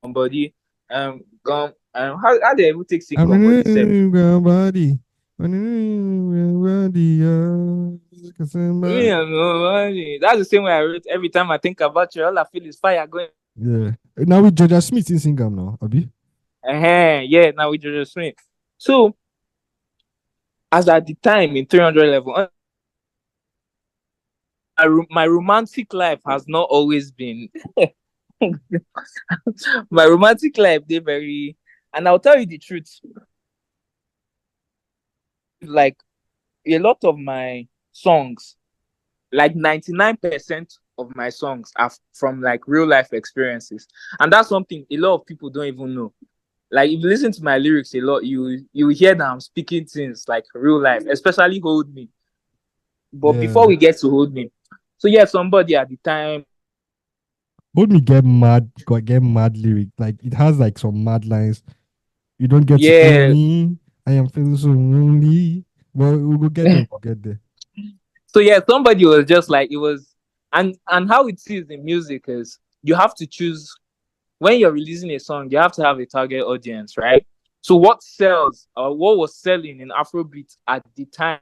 Somebody. How did I even take sing Somebody? That's the same way I wrote. Every time I think about you, all I feel is fire going. Yeah. Now with Georgia Smith in Singam now, Abi. Yeah. Now with Georgia Smith. So, as at the time in 300 level. My romantic life has not always been my romantic life. They very, and I'll tell you the truth. Like a lot of my songs, like 99% of my songs are from like real life experiences, and that's something a lot of people don't even know. Like if you listen to my lyrics a lot, you hear that I'm speaking things like real life, especially Hold Me. But before we get to Hold Me. So yeah, Somebody at the time. Hold Me get mad lyric. Like it has like some mad lines. You don't get to me. I am feeling so lonely. Well, we'll get there. So yeah, Somebody was just like it was, and how it is in music is you have to choose when you're releasing a song. You have to have a target audience, right? So what sells or what was selling in Afrobeat at the time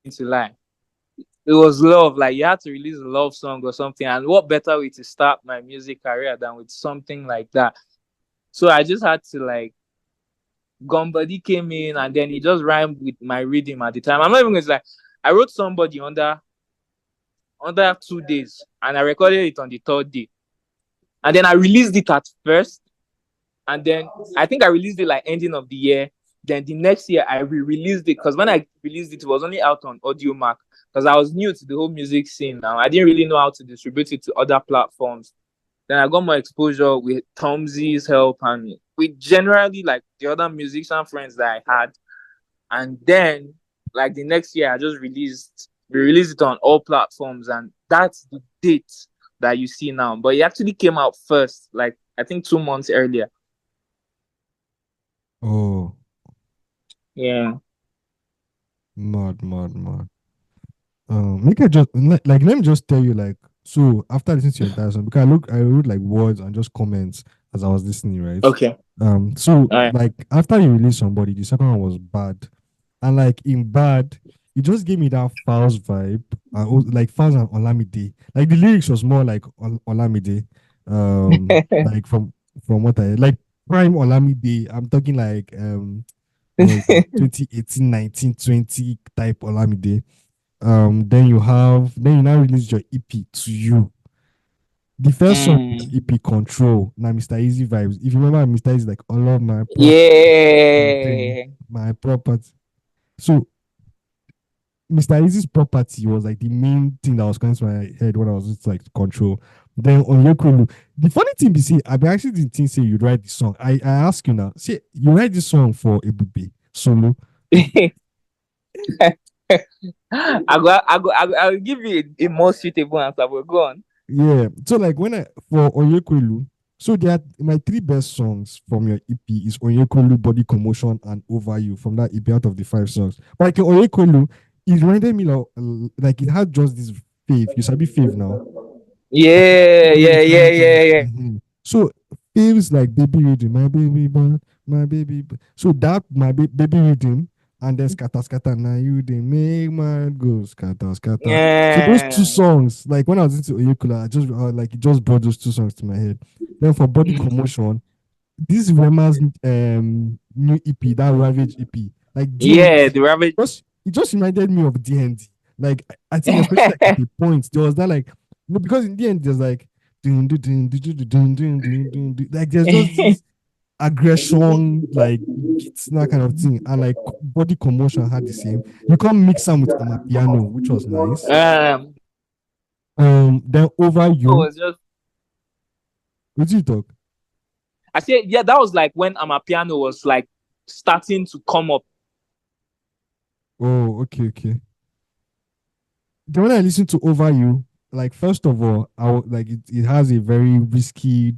into life? It was love. Like you had to release a love song or something. And what better way to start my music career than with something like that? So I just had to like Gone Body came in and then it just rhymed with my rhythm at the time. I'm not even going to like I wrote Somebody under 2 days and I recorded it on the third day. And then I released it at first. And then I think I released it like ending of the year. Then the next year I re-released it because when I released it, it was only out on Audio Mac because I was new to the whole music scene now. I didn't really know how to distribute it to other platforms Then I got more exposure with Tomzy's help and with generally like the other musician friends that I had. And then like the next year I just we released it on all platforms, and that's the date that you see now. But it actually came out first, like I think 2 months earlier. Oh, Yeah. mad. Make I just like let me just tell you like so after listening to your entire song because I wrote like words and just comments as I was listening, right? Okay. So All right. like after you release somebody, the second one was bad, and like in bad, it just gave me that Falz vibe, like Falz and Olamide. Like the lyrics was more like Olamide, like from what I like prime Olamide. I'm talking like was 2018, 19, 20 type Olamide. Then you now release your EP To You. The first song in Mm. your EP Control, now Mr. Easy vibes. If you remember, Mr. Easy like all of my property, Yeah. my property. So Mr. Easy's property was like the main thing that was coming to my head when I was just like Control. Then on Yokolu, the funny thing be say I actually didn't think say you'd write the song. I ask you now, say you write this song for Ebube solo. I will give you a more suitable answer, but go on. Yeah. So like when I for Onyekwelu, so there are my three best songs from your EP is Onyekwelu, Body Commotion, and Over You from that EP out of the 5 songs. But like Onyekwelu, it reminded me like it had just this fave. You sabi fave now. Yeah. So faves like Baby Rhythm, my baby. So that Baby Rhythm and then scatter now you they make my go scatter. So those two Yeah. songs, like when I was into Oyekula, I just like it just brought those two songs to my head. Then for Body Commotion, this is Rema's new EP, that Ravage EP, like Yeah, DND, the rabbit. it just reminded me of DND. Like I think especially like, at the point there was that like no, because in the end there's like like there's just this aggression, like it's that kind of thing, and like Body Commotion had the same. You can't mix them with Amapiano, which was nice. Then Over It You. was just. What did you talk? I said, yeah, that was like when Amapiano was like starting to come up. Oh, okay. Then when I listen to Over You, like first of all, like it has a very risky,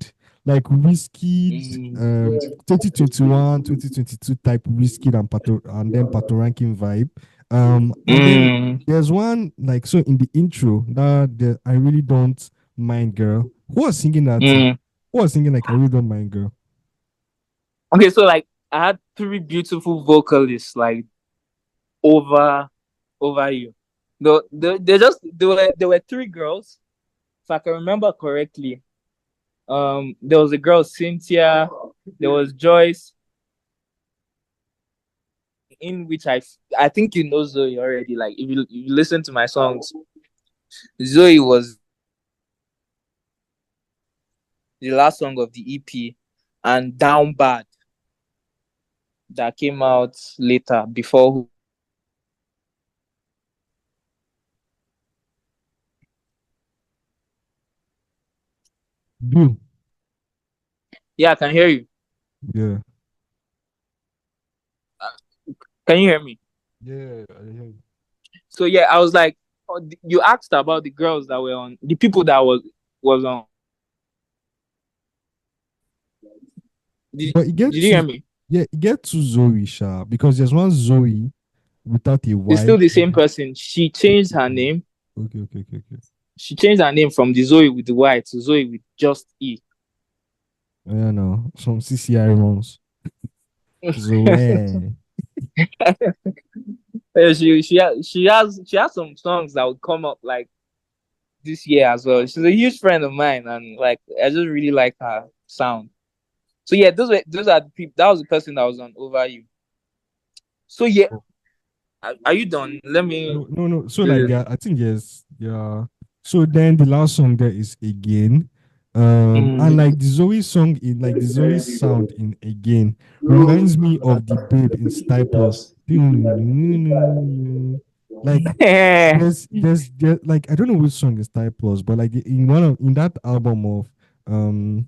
2021, 2022 type risky and then Pato ranking vibe. And then there's one like so in the intro that I really don't mind girl. Who was singing that? Who was singing like I really don't mind girl? Okay, so like I had three beautiful vocalists like over you. There were three girls, if I can remember correctly. There was a girl Cynthia, there was Joyce, in which I think you know Zoe already. Like if you listen to my songs, Zoe was the last song of the EP, and Down Bad that came out later before. Bill. Yeah, I can hear you. Yeah. Can you hear me? Yeah, I hear you. So yeah, I was like, you asked about the girls that were on, the people that was on. Did you hear me? Yeah, it gets to Zoe Sha because there's one Zoe without a Y. It's still the same person. She changed her name. Okay. She changed her name from the Zoe with the Y to Zoe with just E. I know some CCI runs. Zoe. She has some songs that would come up like this year as well. She's a huge friend of mine, and like I just really like her sound. So yeah, those are the people. That was the person that was on Over You. So yeah, are you done? Let me. No. So like I think yes, yeah. So then the last song there is Again. And like the Zoe song in like the Zoe sound in Again reminds me of the babe in Style Plus. Like there's like I don't know which song is Style Plus, but like in that album of What's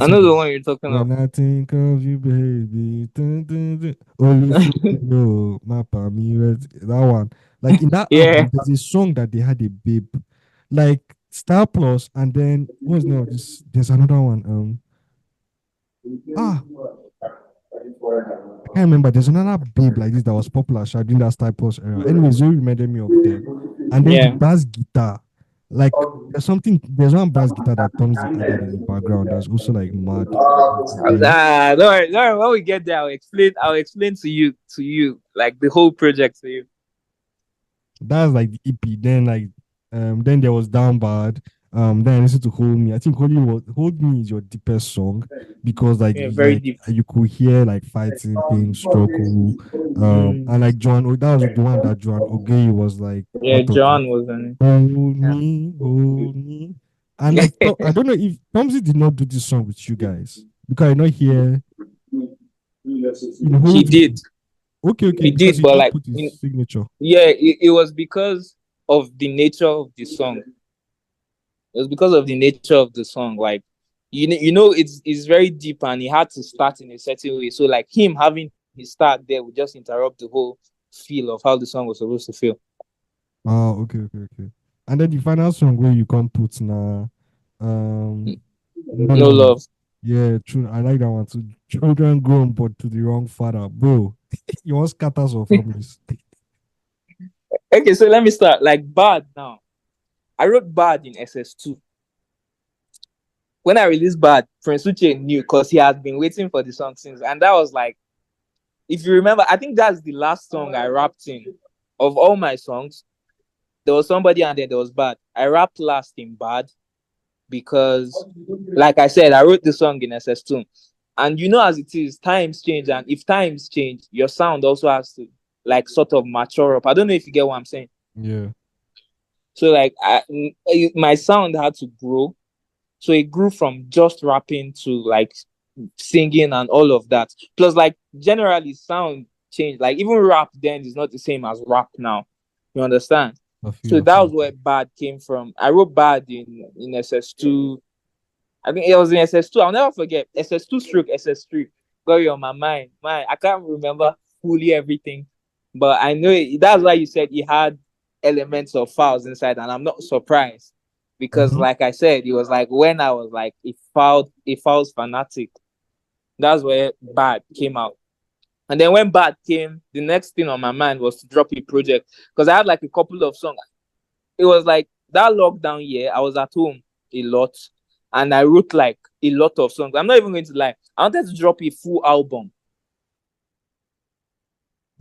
I it know the called? one you're talking When of. I think of you, baby, dun, dun, dun. Olufino, Mapa that one. Like in that Yeah. album, there's a song that they had a babe, like Star Plus, and then what's no this? There's another one. Ah, I can't remember. There's another babe like this that was popular during that Star Plus era. Anyway, Zoe reminded me of them, and then the Yeah. bass guitar, like There's one bass guitar that Tom's added in the background that's also like mad. Then Don't worry, don't worry. When we get there, I'll explain to you, like the whole project to you. that's like the EP. Then there was Down Bad. Then I listened to Hold Me. I think Hold Me is your deepest song because Yeah, very deep. you could hear like fighting, pain, struggle. Mm. And like that was the one that Joan Ogay was like Yeah, part of it. John was in Hold me. And like I don't know if Tomsy did not do this song with you guys because I know here in it. He Hold Me. did. Okay, He because did, he but did like, put his signature. yeah, it was because of the nature of the song. It was because of the nature of the song. Like, it's very deep, and he had to start in a certain way. So like him having his start there would just interrupt the whole feel of how the song was supposed to feel. Oh, okay. And then the final song where you come put now, um, no No love. love. Yeah, true. I like that one too. Children grown but to the wrong father, bro. You want scatters of families. Okay, so let me start. Like Bad now. I wrote Bad in SS2. When I released Bad, Prince Uche knew because he has been waiting for the song since. And that was like, if you remember, I think that's the last song I rapped in. Of all my songs, there was Somebody and then there was Bad. I rapped last in Bad because, like I said, I wrote the song in SS2. And as it is, times change. And if times change, your sound also has to like sort of mature up. I don't know if you get what I'm saying. Yeah. So like my sound had to grow. So it grew from just rapping to like singing and all of that. Plus, like generally sound changed. Like even rap then is not the same as rap now. You understand? So I that was feel. where Bad came from. I wrote Bad in SS2. I think it was in SS2. I'll never forget. SS2 stroke SS3. Got you on my mind. Man, I can't remember fully everything. But I know that's why you said he had elements of files inside, and I'm not surprised. Because Mhm. like I said, it was like when I was like a fouls fanatic. That's where Bad came out. And then when Bad came, the next thing on my mind was to drop a project. Because I had like a couple of songs. It was like that lockdown year, I was at home a lot and I wrote like a lot of songs. I'm not even going to lie. I wanted to drop a full album.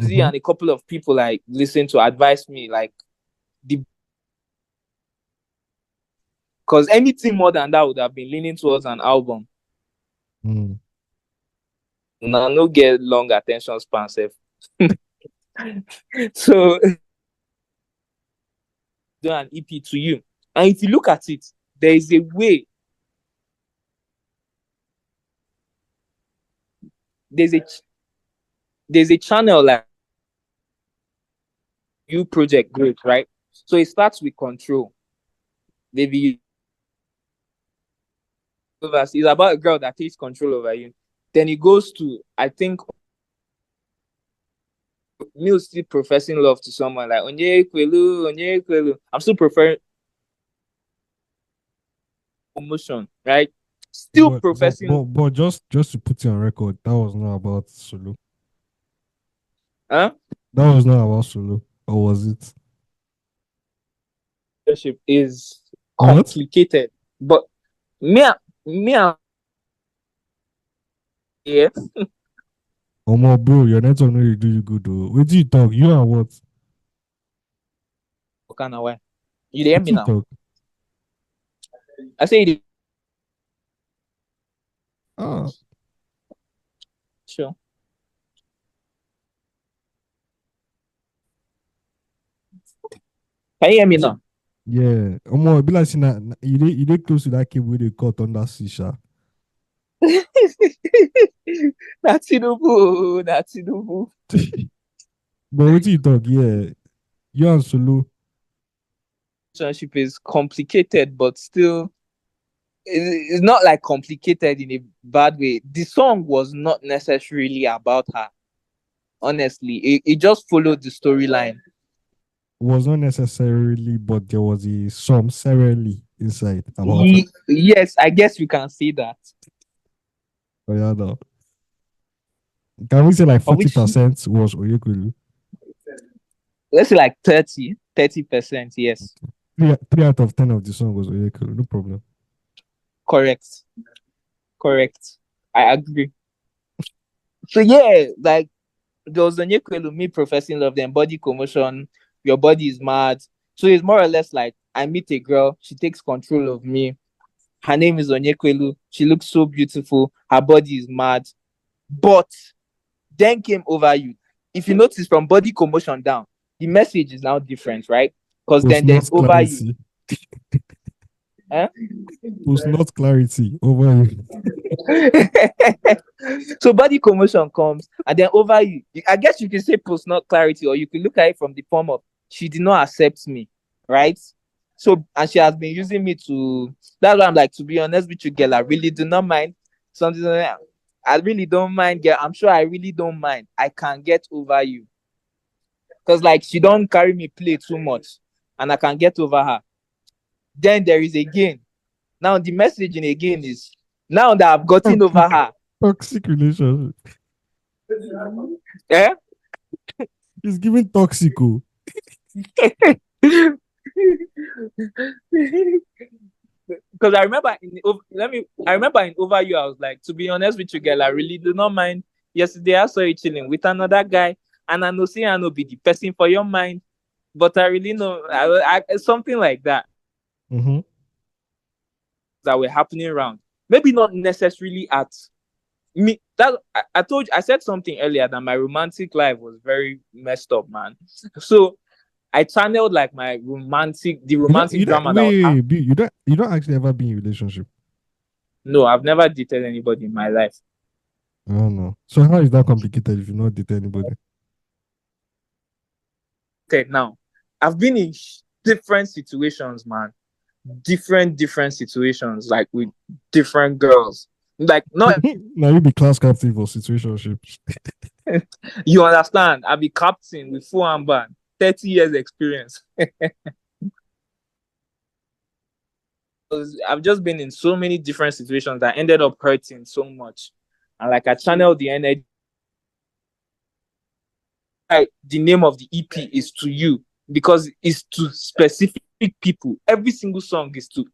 Mhm. And a couple of people like listen to advise me like the because anything more than that would have been leaning towards an album. Mm. Now no get long attention span safe. So do an EP to you. And if you look at it, there is a way, there's a there's a channel like you project growth, right? So it starts with control. Maybe it's about a girl that takes control over you. Then it goes to, I think, me still professing love to someone like Onye Kwelu, Onye Kwelu. I'm still preferring emotion, right? Still professing, But just to put it on record, that was not about solo. huh? That was not about solo, or was it? Relationship is What? complicated, but me, me, yeah, Oh my bro, your network no dey do you good though. Wait till you talk. You are what? kind of way. You hear Wait me till you now? talk. I say, Ah, sure. Can you hear me now? yeah. It be like saying that you dey close to that cable wey dey cut under sea, sha. That's Tinubu. That's Tinubu. But wait till you talk, yeah. You and solo. Relationship is complicated, but still it's not like complicated in a bad way. The song was not necessarily about her. Honestly, it just followed the storyline. Was not necessarily, but there was a some severely inside about it. Yes, I guess you can say that. Oh, yeah, no. Can we say like Of which- 40% was Oyekulu? Let's say like 30%, yes. Three out of 10 of the song was Oyekulu, no problem. Correct. I agree. So yeah, like there was Onyekwelu, me professing love, then body commotion, your body is mad. So it's more or less like I meet a girl, she takes control of me. Her name is Onyekwelu. She looks so beautiful. Her body is mad. But then came Over You. If you notice from body commotion down, the message is now different, right? Because then there's Over You. Huh? Was not clarity over you. So body commotion comes, and then Over You. I guess you can say post not clarity, or you can look at it from the form of she did not accept me, right? So, and she has been using me to. That's why I'm like, to be honest with you, girl, I really do not mind something. I really don't mind, girl. I'm sure I really don't mind. I can get over you, because like she don't carry me play too much, and I can get over her. Then there is Again. Now the messaging again is now that I've gotten over her. Toxic relationship. Yeah. It's giving toxico. Because I remember in Over You, I was like, to be honest with you, girl, I really do not mind. Yesterday I saw you chilling with another guy, and I know say I know be the person for your mind, but I really know I something like that. Mm-hmm. That were happening around. Maybe not necessarily at me. That I told you, I said something earlier that my romantic life was very messed up, man. So I channeled like my romantic drama. You don't actually ever be in a relationship. No, I've never dated anybody in my life. Oh no. So how is that complicated if you not date anybody? Okay, now I've been in different situations, man. Different situations, like with different girls. Like not now you be class captain for situationships. You understand? I'll be captain with full armband, 30 years experience. I've just been in so many different situations that ended up hurting so much. And like I channeled the energy. The name of the EP is To You, because it's to specific people. Every single song is to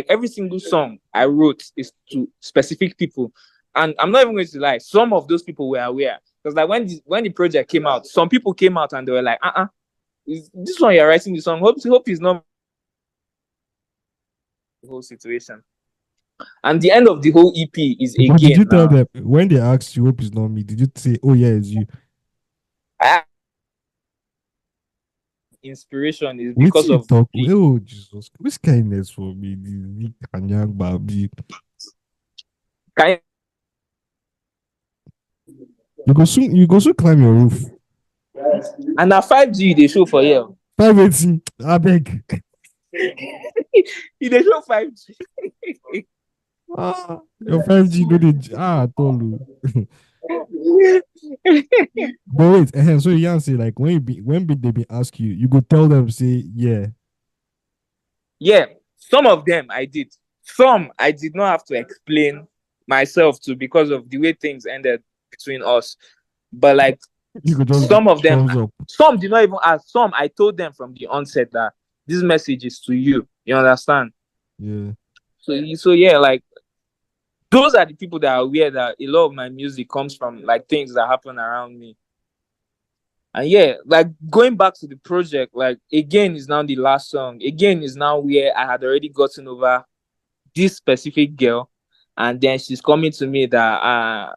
every single song I wrote is to specific people. And I'm not even going to lie, some of those people were aware. Because like when the project came out, some people came out and they were like, is this one you're writing the song? Hope it's not the whole situation. And the end of the whole EP is Again. But did you tell them when they asked you, hope it's not me? Did you say, oh yeah, it's you? Inspiration is because of oh Jesus, which kindness for me, the young baby. You go soon climb your roof. And now 5G they show for you. 580, I beg. They show 5G. Your 5G no dey I told you. But wait, so you say like when they be ask you, you go tell them say yeah. Yeah, some of them I did. Some I did not have to explain myself to because of the way things ended between us. But like some of them, some did not even ask. Some I told them from the onset that this message is to you. You understand? Yeah. So yeah, like those are the people that are aware that a lot of my music comes from like things that happen around me. And yeah, like going back to the project, like Again is now the last song. Again is now where I had already gotten over this specific girl, and then she's coming to me that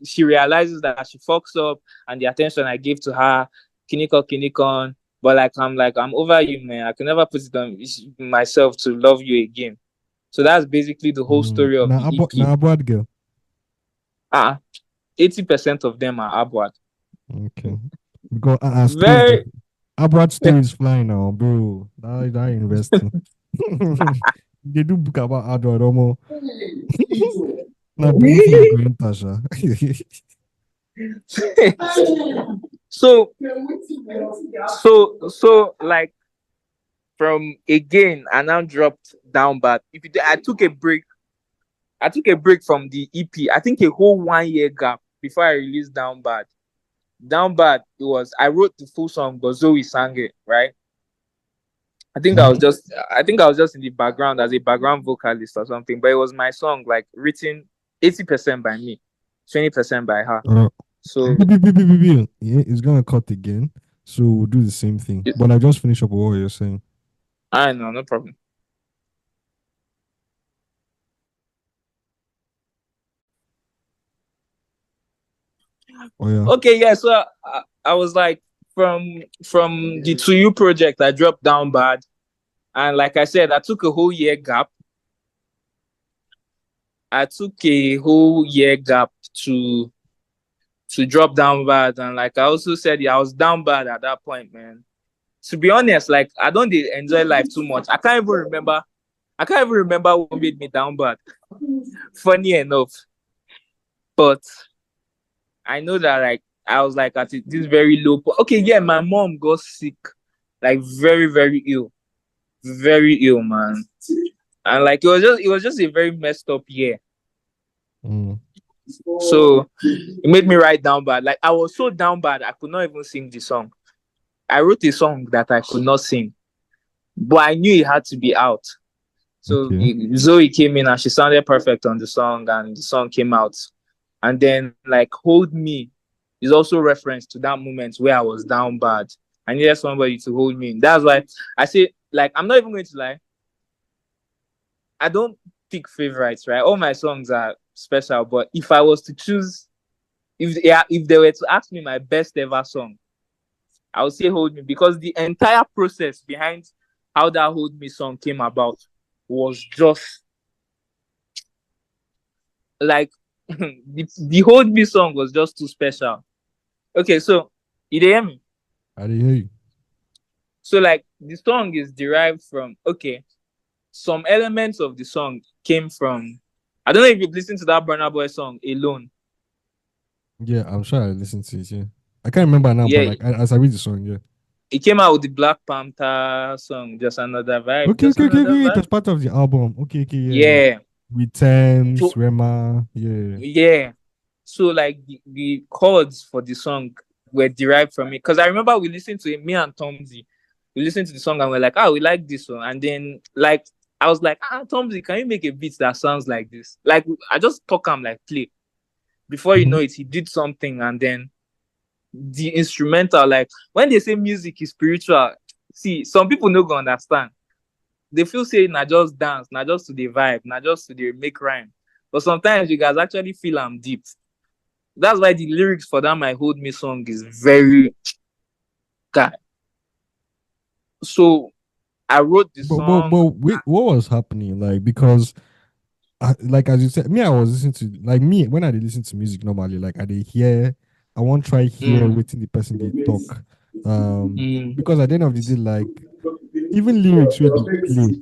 she realizes that she fucks up and the attention I gave to her, kinikon, but I'm over you, man. I can never put it on myself to love you again. So that's basically the whole story of the EP. Now, Abuad girl. 80% of them are Abuad. Okay. Because Abuad story is flying now, bro. That investing. They do book about Adwa Romo. Now, believe going Tasha. So, like from again, I now dropped Down Bad. I took a break. I took a break from the EP. I think a whole 1 year gap before I released Down Bad. Down Bad, I wrote the full song, but Zoe sang it, right? I think I was just in the background as a background vocalist or something, but it was my song, like written 80% by me, 20% by her. So yeah, it's gonna cut again. So we'll do the same thing. But I just finish up with what you're saying. I know, no problem. Oh yeah. Okay, yeah. So I was like, from the To You project, I dropped Down Bad, and like I said, I took a whole year gap. To drop Down Bad, and like I also said, yeah, I was down bad at that point, man. To be honest, like I don't enjoy life too much. I can't even remember what made me down bad. Funny enough, but I know that like I was like at this very low point. Okay, yeah, my mom got sick, like very very ill, man, and like it was just a very messed up year. So it made me write Down Bad. Like I was so down bad, I could not even sing the song. I wrote a song that I could not sing, but I knew it had to be out. So Zoe came in and she sounded perfect on the song, and the song came out. And then like Hold Me is also reference to that moment where I was down bad. I needed somebody to hold me. That's why I say, like, I'm not even going to lie. I don't pick favorites, right? All my songs are special, but if I was to choose, if they were to ask me my best ever song, I would say Hold Me, because the entire process behind how that Hold Me song came about was just like the Hold Me song was just too special. Okay, so you hear me? I didn't hear you. So like the song is derived from, okay, some elements of the song came from, I don't know if you've listened to that Burna Boy song Alone. Yeah, I'm sure I listened to it. Yeah, I can't remember now, but like as I read the song, yeah, it came out with the Black Panther song, Just Another Vibe. Okay. It was part of the album. Okay, yeah. With Thames, Rema, yeah. Yeah. So like the chords for the song were derived from it. Because I remember we listened to it, me and Tomzy. We listened to the song and we're like, we like this one. And then like I was like, Tomzy, can you make a beat that sounds like this? Like I just talk him like play. Before you know it, he did something, and then the instrumental, like when they say music is spiritual, see, some people no go understand. They feel say not just dance, not just to the vibe, not just to the make rhyme. But sometimes you guys actually feel I'm deep. That's why the lyrics for that My Hold Me song is very God. So I wrote the song. But wait, what was happening? Like, because like as you said, I was listening to, like, when I listen to music normally, like I hear, I won't try hear waiting the person they talk. Because at the end of the day, like even lyrics where they play,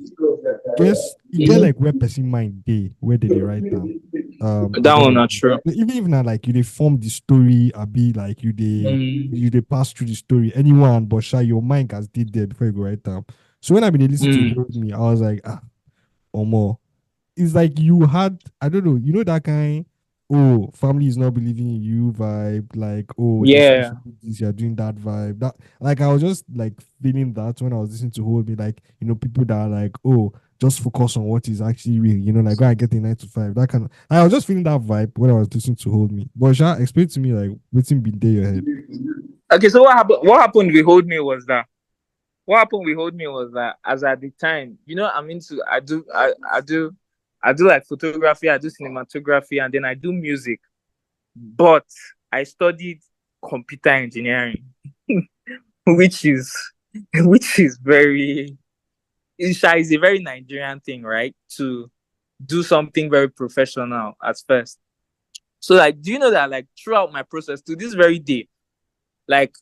guess you get like where person mind day, where did they write down? That one not true. Even if not like you they form the story, I be like you they pass through the story. Anyone but shy your mind has did there before you go write down. So when I been listening to me, I was like, or more. It's like you had, I don't know, you know that kind, family is not believing in you vibe, like, yeah, you're doing that vibe. That, like, I was just like feeling that when I was listening to Hold Me, like, you know, people that are like, just focus on what is actually real, you know, like go and get a 9 to 5. That kind of, I was just feeling that vibe when I was listening to Hold Me. But Sha, explain to me, like, what's been there your head? Okay, so what happened with Hold Me was that as at the time, you know, I do like photography, I do cinematography, and then I do music. But I studied computer engineering, which is very, it's a very Nigerian thing, right? To do something very professional at first. So like, do you know that like throughout my process to this very day, like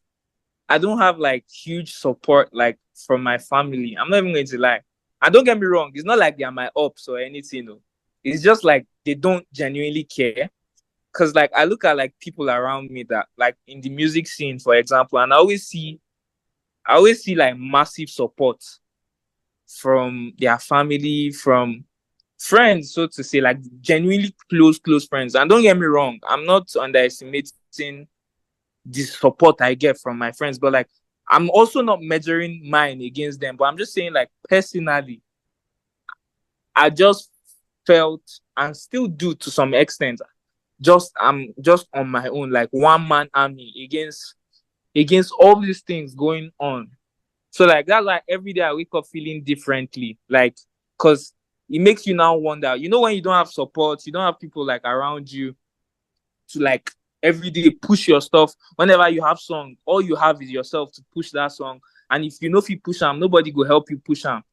I don't have like huge support like from my family. I'm not even going to lie. And don't get me wrong, it's not like they are my ops or anything. No. It's just like they don't genuinely care. Cause like I look at like people around me that like in the music scene, for example, and I always see like massive support from their family, from friends, so to say, like genuinely close friends. And don't get me wrong, I'm not underestimating the support I get from my friends, but like I'm also not measuring mine against them. But I'm just saying, like, personally, I just felt and still do to some extent. I'm just on my own, like one man army against all these things going on. So like that's why every day I wake up feeling differently. Like, cause it makes you now wonder, when you don't have support, you don't have people like around you to like every day push your stuff. Whenever you have song, all you have is yourself to push that song. And if you push them, nobody will help you push them.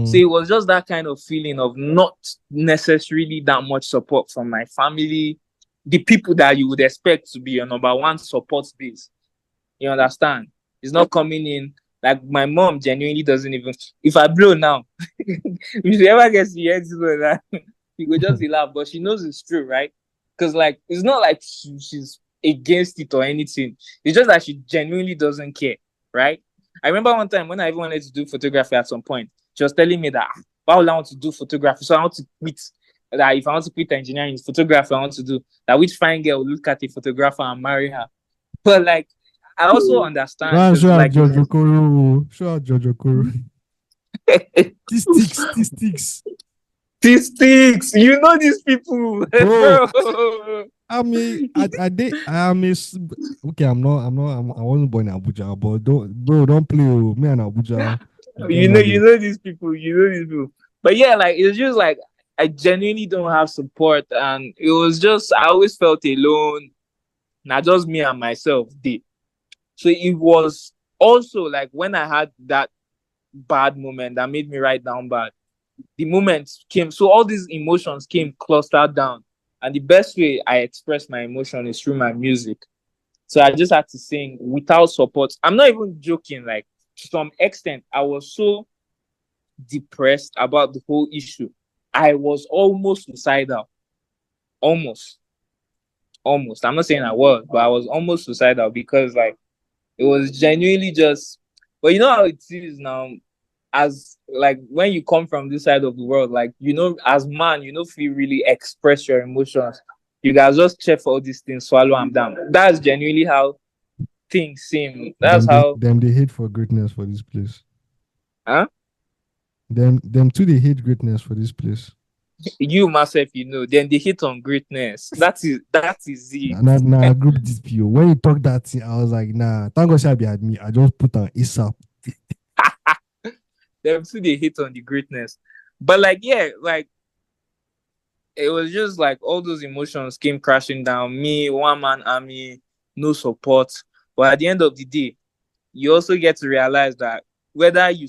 So it was just that kind of feeling of not necessarily that much support from my family, the people that you would expect to be your number one support base. You understand? It's not coming in. Like my mom genuinely doesn't even. If I blow now, if she ever gets to hear this like that, he will just laugh. But she knows it's true, right? Because like it's not like she's against it or anything. It's just that she genuinely doesn't care, right? I remember one time when I even wanted to do photography at some point, she was telling me that why would I want to do photography? So I want to quit. That if I want to quit engineering, it's photography I want to do. That which fine girl will look at a photographer and marry her. But like I also understand. Show like Jojo Koro. Show Jojo Koro. T-sticks. T-sticks. You know these people. Bro. I wasn't born in Abuja, but don't play with me and Abuja. You know these people. But yeah, like it's just like I genuinely don't have support, and it was just I always felt alone. Not just me and myself did. So it was also like when I had that bad moment that made me write down bad, the moment came. So all these emotions came clustered down. And the best way I express my emotion is through my music. So I just had to sing without support. I'm not even joking. Like to some extent, I was so depressed about the whole issue. I was almost suicidal. Almost. I'm not saying I was, but I was almost suicidal because like it was genuinely just, but you know how it is now, as like when you come from this side of the world, like as man, if you really express your emotions, you guys just check for all these things, swallow them down. That's genuinely how things seem. That's how they hate for greatness for this place. Huh? Them too, they hate greatness for this place. You myself, then they hit on greatness. That is it. Nah, group DPO. When you talk that thing, I was like, nah, thank God Shabi had me. I just put on ASAP. Them too, they hit on the greatness. But like, yeah, like it was just like all those emotions came crashing down. Me, one man army, no support. But at the end of the day, you also get to realize that whether you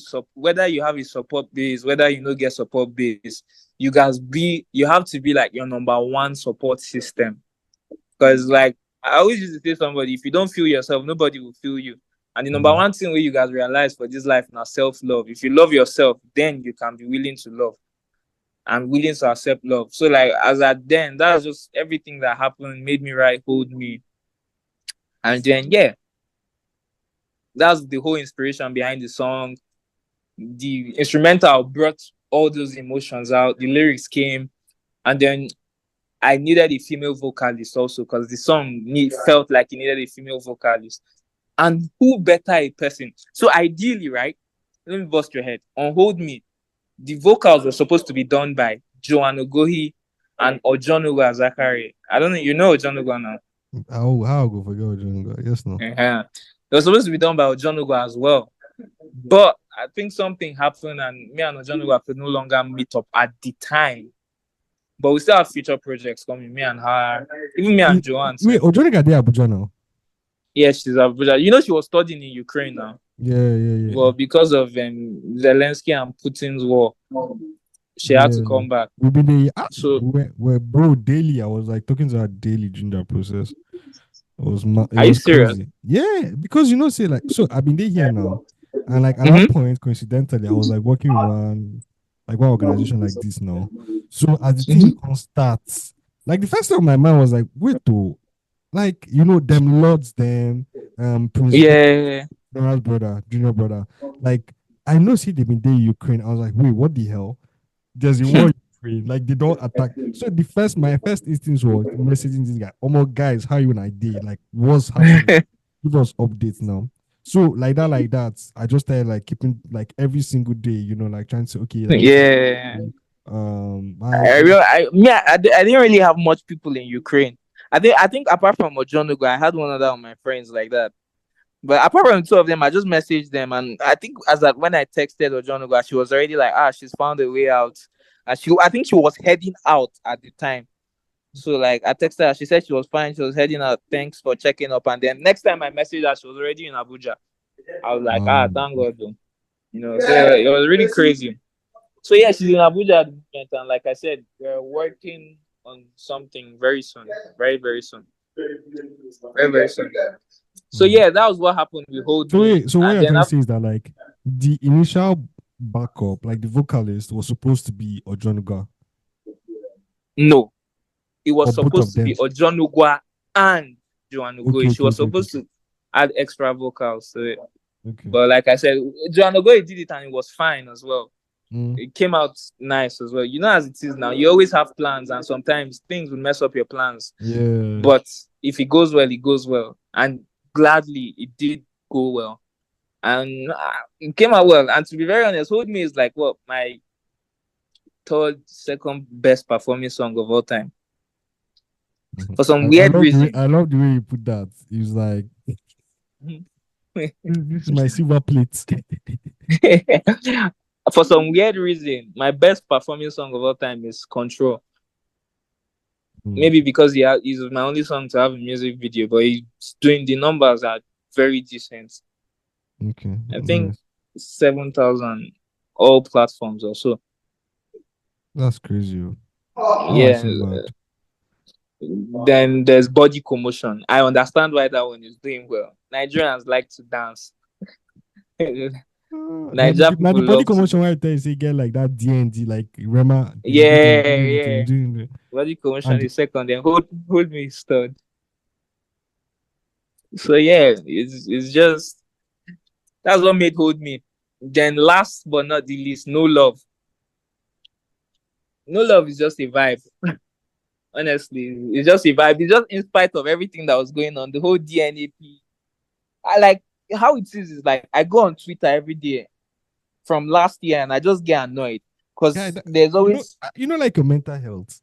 have a support base, whether you don't get support base, you have to be like your number one support system. Because like I always used to say somebody, if you don't feel yourself, nobody will feel you. And the number one thing where you guys realize for this life now, self-love. If you love yourself, then you can be willing to love and willing to accept love. So like as at then, that's just everything that happened made me write Hold Me. And then yeah, that's the whole inspiration behind the song. The instrumental brought all those emotions out. The lyrics came, and then I needed a female vocalist also because the song felt like it needed a female vocalist. And who better a person? So ideally, right? Let me bust your head. On Hold Me, the vocals were supposed to be done by Joan Ogohi and Ojonuga Zakari. I don't know. You know Ojonuga now? How go forget Ojonuga? Yes, no. Yeah. It was supposed to be done by Ojonuga as well. But I think something happened and me and Ojonuga could no longer meet up at the time. But we still have future projects coming, me and her, even me and Joanne. Wait, Ojonuga there Abuja now? Yes, she's Abuja. She was studying in Ukraine now. Yeah. Well, because of Zelensky and Putin's war, she had to come back. We've been there. So we're bro daily. I was like talking to her daily during that process. Are you serious? Crazy. Yeah, because say like so I've been there here now, and like at that point, coincidentally, I was like working with one like one organization like this now. So as the thing Mhm. starts, like the first time my mind was like, wait to like them lords, them Prince Yeah. Donald's brother, junior brother. Like I know see they've been there in Ukraine. I was like, wait, what the hell? There's a war in Ukraine. Like they don't attack. So my first instinct was messaging this guy. Oh my guys, how you and I did? Like what's happening? Give us updates now. So like that. I just started like keeping like every single day, like trying to okay, like this is Yeah. my I didn't really have much people in Ukraine. I think apart from Ojonugo, I had one other of my friends like that. But apart from two of them, I just messaged them, and I think as that when I texted Ojonuga, she was already like, she's found a way out. And I think she was heading out at the time. So like I texted her, she said she was fine, she was heading out. Thanks for checking up. And then next time I messaged her, she was already in Abuja. I was like, thank God, though. So it was really crazy. So yeah, she's in Abuja at the moment, and like I said, we're working on something very soon, very very soon, very very soon. So mm. yeah, that was what happened with Hold So Me, wait, so what and you're then trying to say is that like the initial backup, like the vocalist was supposed to be Ojonuga no, it was or both of supposed to be them. Ojonugwa and Joanna Okay, She was okay, supposed to add extra vocals to it, okay. but like I said, Joanna did it and it was fine as well. Mm. It came out nice as well. As it is now, you always have plans, and sometimes things will mess up your plans. Yeah. But if it goes well, it goes well, and gladly it did go well, and it came out well. And to be very honest, Hold Me is like what my second best performing song of all time. For some weird reason. I love the way you put that. It's like this is my silver plate. For some weird reason, my best performing song of all time is Control. Maybe because he's my only song to have a music video, but he's doing the numbers are very decent. Okay. I think 7,000 all platforms or so. That's crazy. Yeah. Then there's Body Commotion. I understand why that one is doing well. Nigerians like to dance. Now the Body Commotion where I tell you say get like that DND like Rema. Yeah. Body Commotion is second, then hold Me third. So yeah, it's just that's what made Hold Me. Then last but not the least, No Love. No Love is just a vibe. Honestly, it's just a vibe. It's just in spite of everything that was going on, the whole DNAP. I like how it is like I go on Twitter every day from last year and I just get annoyed because there's always like your mental health.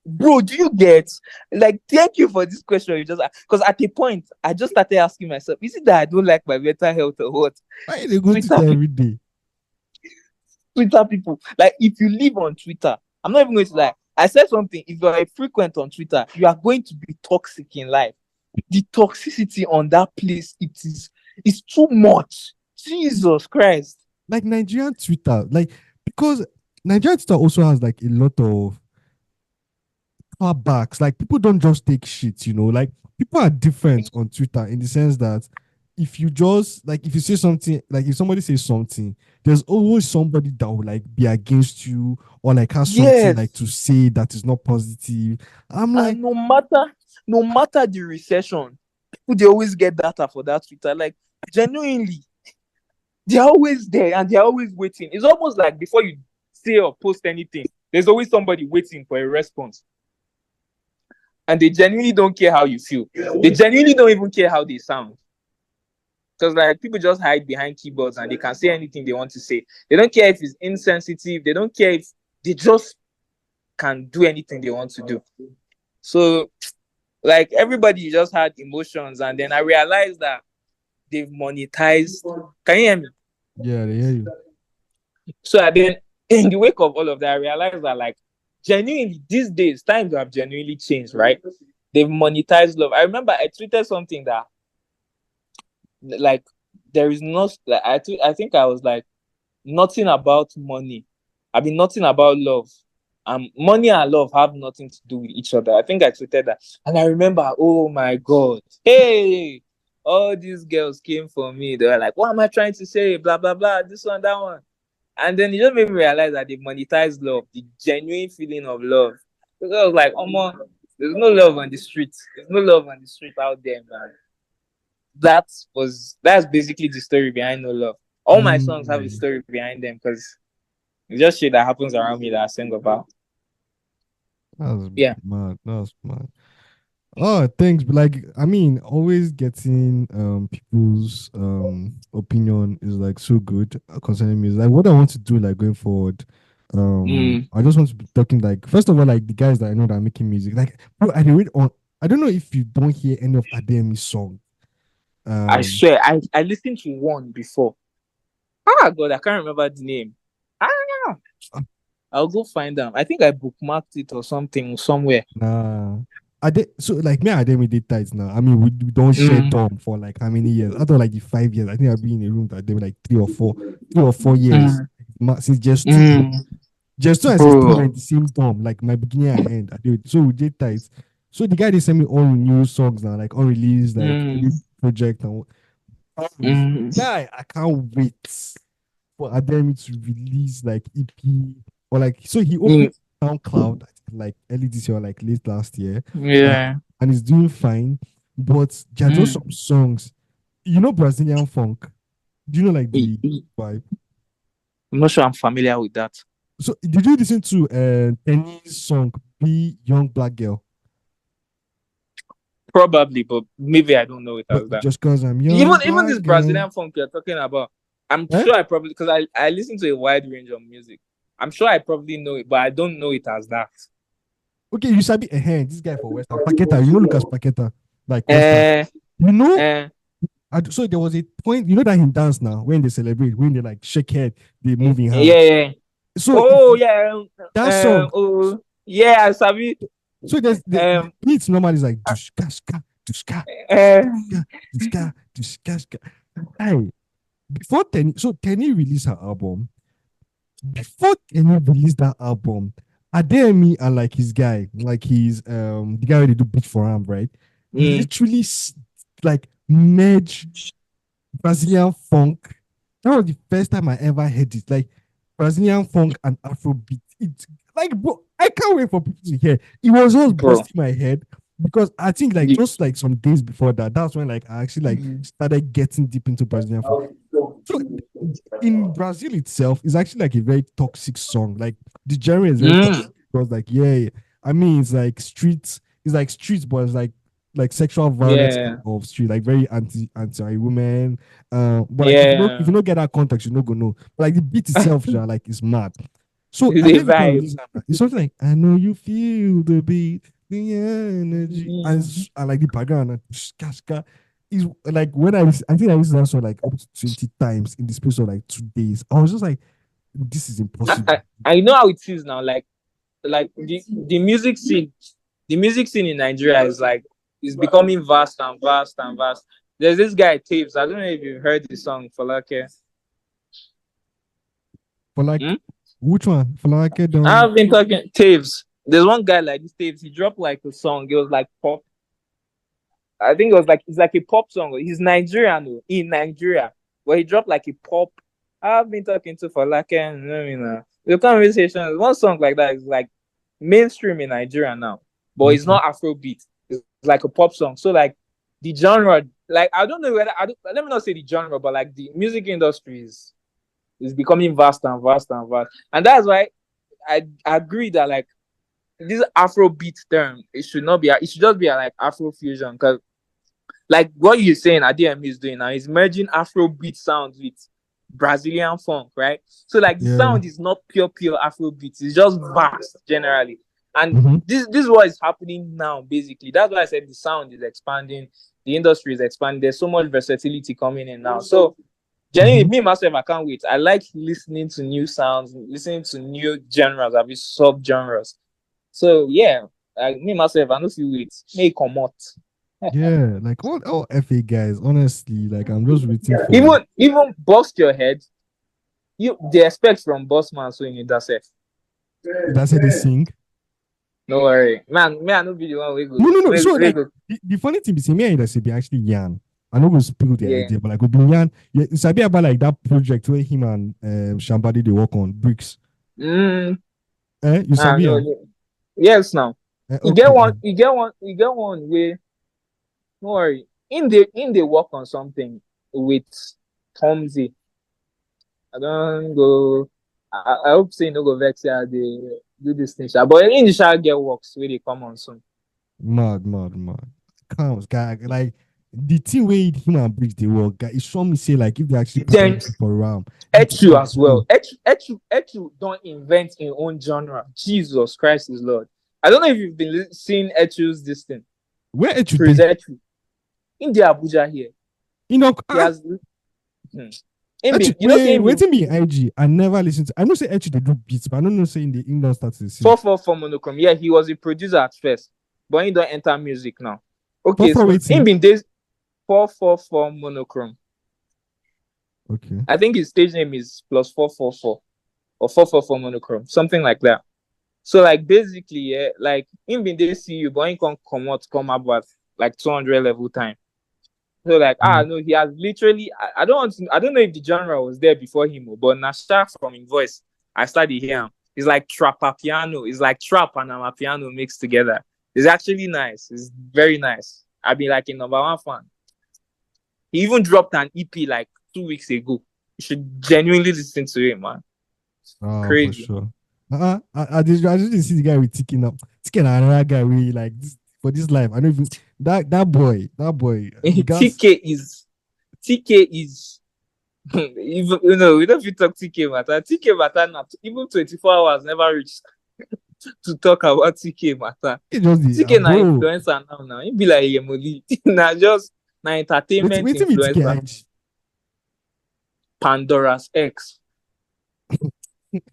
Bro, do you get like thank you for this question? You just because at the point I just started asking myself, is it that I don't like my mental health or what? Why they go to Twitter every day? Twitter people, like if you live on Twitter, I'm not even going to lie. I said something. If you're a frequent on Twitter, you are going to be toxic in life. The toxicity on that place, it's too much. Jesus Christ. Like Nigerian Twitter, like because Nigerian Twitter also has like a lot of backs. Like people don't just take shit, like people are different on Twitter in the sense that if you just like if you say something, like if somebody says something, there's always somebody that will like be against you or like has something like to say that is not positive. I'm like, no matter the recession, people they always get data for that Twitter. Like genuinely, they're always there and they're always waiting. It's almost like before you say or post anything, there's always somebody waiting for a response. And they genuinely don't care how you feel. They genuinely don't even care how they sound. Because like people just hide behind keyboards and they can say anything they want to say. They don't care if it's insensitive. They don't care if they just can do anything they want to do. So like everybody just had emotions, and then I realized that they've monetized. Can you hear me? Yeah, they hear you. So I then in the wake of all of that, I realized that like genuinely these days times have genuinely changed, right? They've monetized love. I remember I tweeted something that like there is no like I think I was like nothing about money. I mean nothing about love. Money and love have nothing to do with each other. I think I tweeted that, and I remember, oh my god, hey, all these girls came for me. They were like, "What am I trying to say? Blah blah blah. This one, that one." And then it just made me realize that they monetize love, the genuine feeling of love. Because I was like, oh man, there's no love on the street. There's no love on the street out there, man. That's basically the story behind No Love. All my songs have a story behind them because it's just shit that happens around me that I sing about. That's mad. That's mad. Oh, thanks. But like, I mean, always getting people's opinion is like so good concerning music. Like, what I want to do, like going forward, I just want to be talking like first of all, like the guys that I know that are making music. Like, bro, I read on. I don't know if you don't hear any of Ademi's song. I swear, I listened to one before. Ah, God, I can't remember the name. I'll go find them. I think I bookmarked it or something somewhere. Nah. So like me and Ademi did tight now. I mean, we don't share dorm for like how many years? After like the 5 years, I think I've been in a room with Ademi like 3 or 4 years since just two. Just two and still in the same dorm, like my beginning and end. So we did tight. So the guy they sent me all new songs now, like unreleased, like new project and guy, I can't wait for Ademi to release like EP or like so he opened SoundCloud like early this year or like late last year. Yeah. And he's doing fine. But there are just some songs. You know Brazilian funk? Do you know like the vibe? I'm not sure I'm familiar with that. So did you listen to Tenny's song Be Young Black Girl? Probably, but maybe I don't know it as that. Just because I'm young. Even this Brazilian funk you're talking about, I'm sure I probably because I listen to a wide range of music. I'm sure I probably know it, but I don't know it as that. Okay, you sabi this guy for Western Paqueta. You know Lucas Paqueta, like you know. So there was a point, you know that in dance now when they celebrate, when they like shake head, they move in hands. Yeah. So that song. I sabi. So there's the beats normally is like dushka. Hey, before Tenny released her album. Before Tenny released that album, Ademi and like his guy, like he's the guy who they do beat for him, right? Literally like merge Brazilian funk. That was the first time I ever heard it. Like Brazilian funk and Afrobeat. It's like, bro, I can't wait for people to hear. It was just busting my head because I think like just like some days before that's when like I actually like started getting deep into Brazilian funk. So in Brazil itself, it's actually like a very toxic song. Like the genre is very toxic because like I mean it's like streets, but it's like sexual violence of street, like very anti women. But like, if you don't get that context, you're not gonna know. But like the beat itself, like is mad. So it's something like I know you feel the beat, the energy, and like the background is like when I think I listened to that song like up to 20 times in the space of like 2 days. I was just like, this is impossible. I know how it is now. Like the music scene in Nigeria is becoming vast and vast and vast. There's this guy Taves. I don't know if you've heard the song Falake. Which one? Falake? I've been talking Taves. There's one guy like this Taves. He dropped like a song. It was like pop. I think it's like a pop song. He's Nigerian in Nigeria, but he dropped like a pop. I've been talking to Falake. The conversation. One song like that is like mainstream in Nigeria now, but it's not Afrobeat. It's like a pop song. So like the genre, like I don't know whether let me not say the genre, but like the music industry is becoming vast and vast and vast, and that's why I agree that like this Afrobeat term it should just be like Afrofusion because like what you're saying Ademi is doing now is merging Afrobeat sounds with Brazilian funk, right? So like the sound is not pure Afrobeat, it's just vast generally. And this is what is happening now, basically. That's why I said the sound is expanding, the industry is expanding. There's so much versatility coming in now. So, generally, me myself, I can't wait. I like listening to new sounds, listening to new genres, sub-genres. So, yeah, me myself, I don't feel it. May come out. Yeah, like all FA guys, honestly, like I'm just waiting for even Bust Your Head. They expect from Bossman so in that's it. That's how they sing. No worry, man. Me, I know be the one we go. No. So like, the funny thing is, me and Idase be actually yarn. I'm not going to spill the Yeah. idea, but like Oblivion, yeah, it's a bit about like that project where him and Shambadi they work on bricks. Mm. You sabi No, am? yes, now. You Okay. get one where, don't worry. In the work on something with Tomzy. I don't go. I hope say no go vex here. They do this thing, sha. But in the shall get works where they come on soon. Mad. Counts, guy. Like the thing where him and bricks they work, guy. It show me say like if they actually Then for RAM. Echu as well. Echu don't invent in own genre. Jesus Christ is Lord. I don't know if you've been seeing Echu's this thing. Where Echu Praise dey? Echu. In the Abuja here. You know, He has. Echu, You know, say waiting me IG. I never listen to. I know say Echu they do beats, but I don't know say in the England starts to see. 444 Monochrome. Yeah, he was a producer at first, but he don't enter music now. Okay, so in been days 444 Monochrome. Okay. I think his stage name is plus 444 or 444 Monochrome, something like that. So like basically, yeah, like in been they see you, but he can't come up at like 200 level time. So like no, he has literally. I don't know if the genre was there before him, but Nasha from his voice, I started hearing. It's like trap piano. It's like trap and piano mixed together. It's actually nice. It's very nice. I've been like a #1 fan. He even dropped an EP like 2 weeks ago. You should genuinely listen to it, man. Crazy. For sure. I just see the guy with TK now. TK and another guy we like this, for this life. I know if that boy. TK is even we don't feel talk TK matter. TK matter not even 24 hours never reached to talk about TK matter. TK na influencer now. He be like Yemoli. Na just na entertainment influencer. Pandora's X.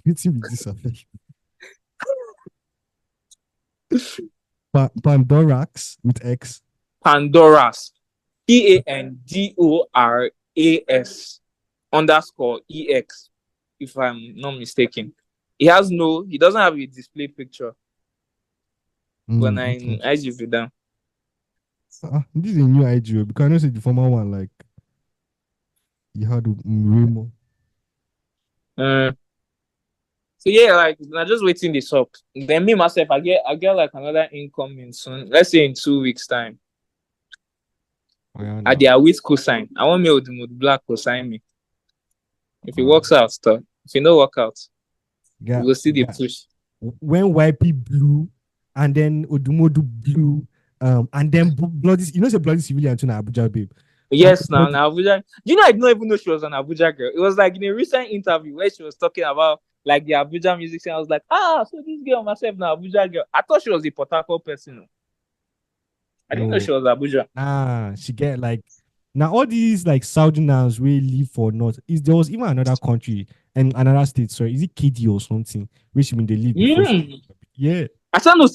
It's this Pandorax with X. Pandora's. PANDORAS _EX, if I'm not mistaken. He doesn't have a display picture. When I in IG with them. This is a new IG because I know the former one like you had Remo. So yeah, like I'm just waiting this up. Then me myself, I get like another incoming soon. Let's say in 2 weeks time. At their with cosign. I want me with the black cosign me. If it works out, stuff. If it no work out, you will see the push. When YP blue and then Odumodu blue, and then bloody, you know, say bloody civilian to Abuja babe. Yes, now Abuja. You know, I didn't even know she was an Abuja girl. It was like in a recent interview where she was talking about like the Abuja music scene. I was like, so this girl myself now Abuja girl. I thought she was a Port Harcourt person. I didn't know she was Abuja. She get like now all these like Southerners we live for north. There was even another country and another state. Sorry, is it KD or something? Which mean they live. Yeah. I'm not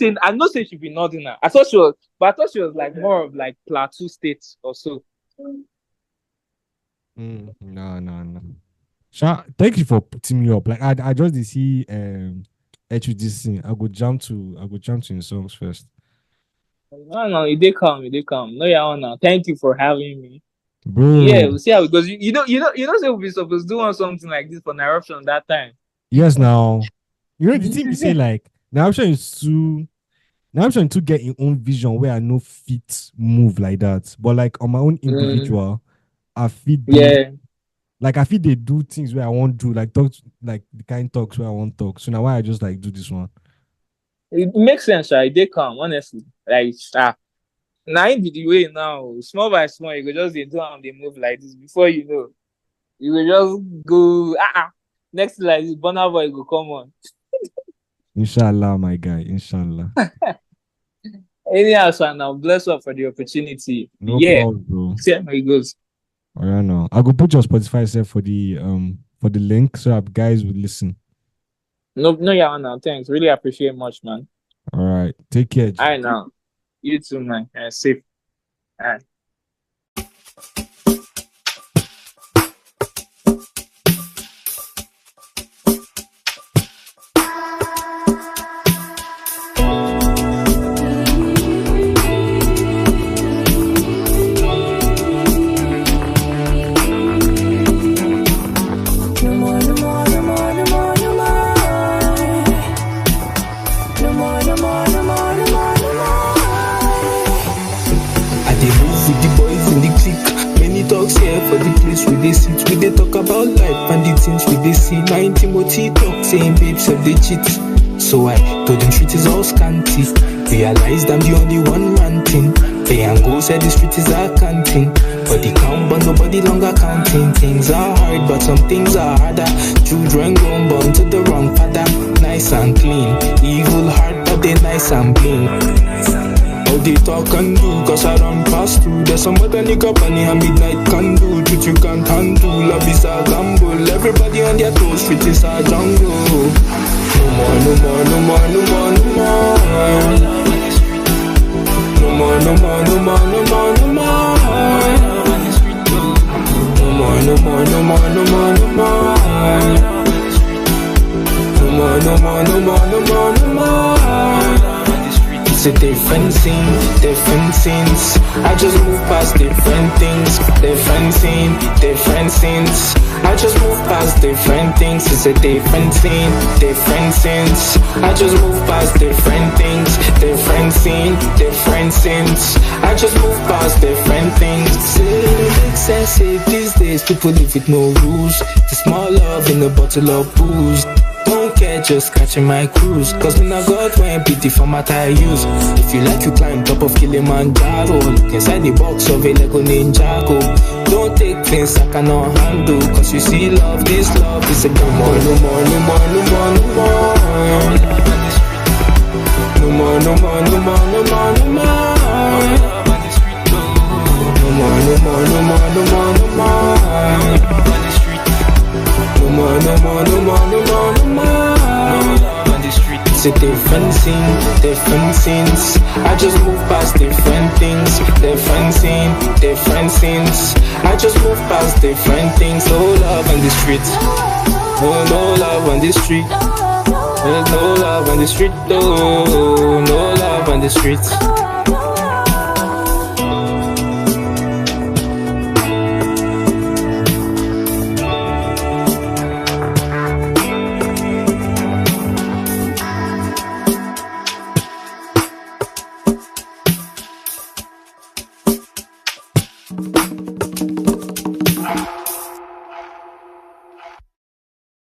saying she'd be northerner. I thought she was like more of like Plateau states or so. No. Sha, thank you for putting me up. Like I just see this thing. I go jump to in songs first. No, they come. No, yeah, now. Thank you for having me. Bro. Yeah, we'll see how it goes. You know, say we'll be supposed to do something like this for Narruption that time. Yes, now. You know the thing we say like Narruption to get your own vision where I no fit move like that. But like on my own individual, I fit like I feel they do things where I want to like talk like the kind talks where I want to talk. So now why I just like do this one. It makes sense, right? They come, honestly. Like now in the way now, small by small, you go just do them, they move like this. Before you know, you will just go next like this, Burna Boy go come on. Inshallah, my guy. Inshallah. Anyhow, so now bless up for the opportunity. No problem, bro. See how it goes. All right, now I go put your Spotify set for the link so that guys will listen. No, yeah, now. Thanks. Really appreciate much, man. All right. Take care. All right, now. You too, man. Safe. All right. head and the things we dey see. 9 Timothy talk saying babes have they cheat. So I told them street is all scanty. Realized I'm the only one ranting. They and go said the street is a canteen. But the count but nobody longer counting. Things are hard but some things are harder. Children grown born to the wrong father. Nice and clean, evil heart but they nice and clean. How they talk and do, cause I run past through. There's some other nigga bunny and midnight can do. Truth you can't handle, love is a gamble. Everybody on their toes, street is a jungle. No more, no more, no more, no more, no more. No more, no more, no more, no more, no more. No more, no more, no more, no more, no more. No more, no more, no more, no more, no more. It's a different scene, different scenes. I just move past different things, different scene, different scenes. I just move past different things. It's a different scene, different scenes. I just move past different things, different scene, different scenes. I just move past different things. It's excessive these days. People live with no rules. The small love in a bottle of booze. Don't care, just catching my cruise. Cause me not got when pity for my tire use. If you like, you climb top of Kilimanjaro. Look inside the box of a Lego Ninjago. Don't take things I cannot handle. Cause you see love, this love is a no more, no more, no more, no more, no more. No more, no more, no more, no more, no more. No more, no more, no more, no more, no more. No more, no more, no more, no more, no more. It's a different scene, different scenes. I just move past different things, different scene, different scenes. I just move past different things. No love on the street. No love on the street. There's no love on the street. No love on the street.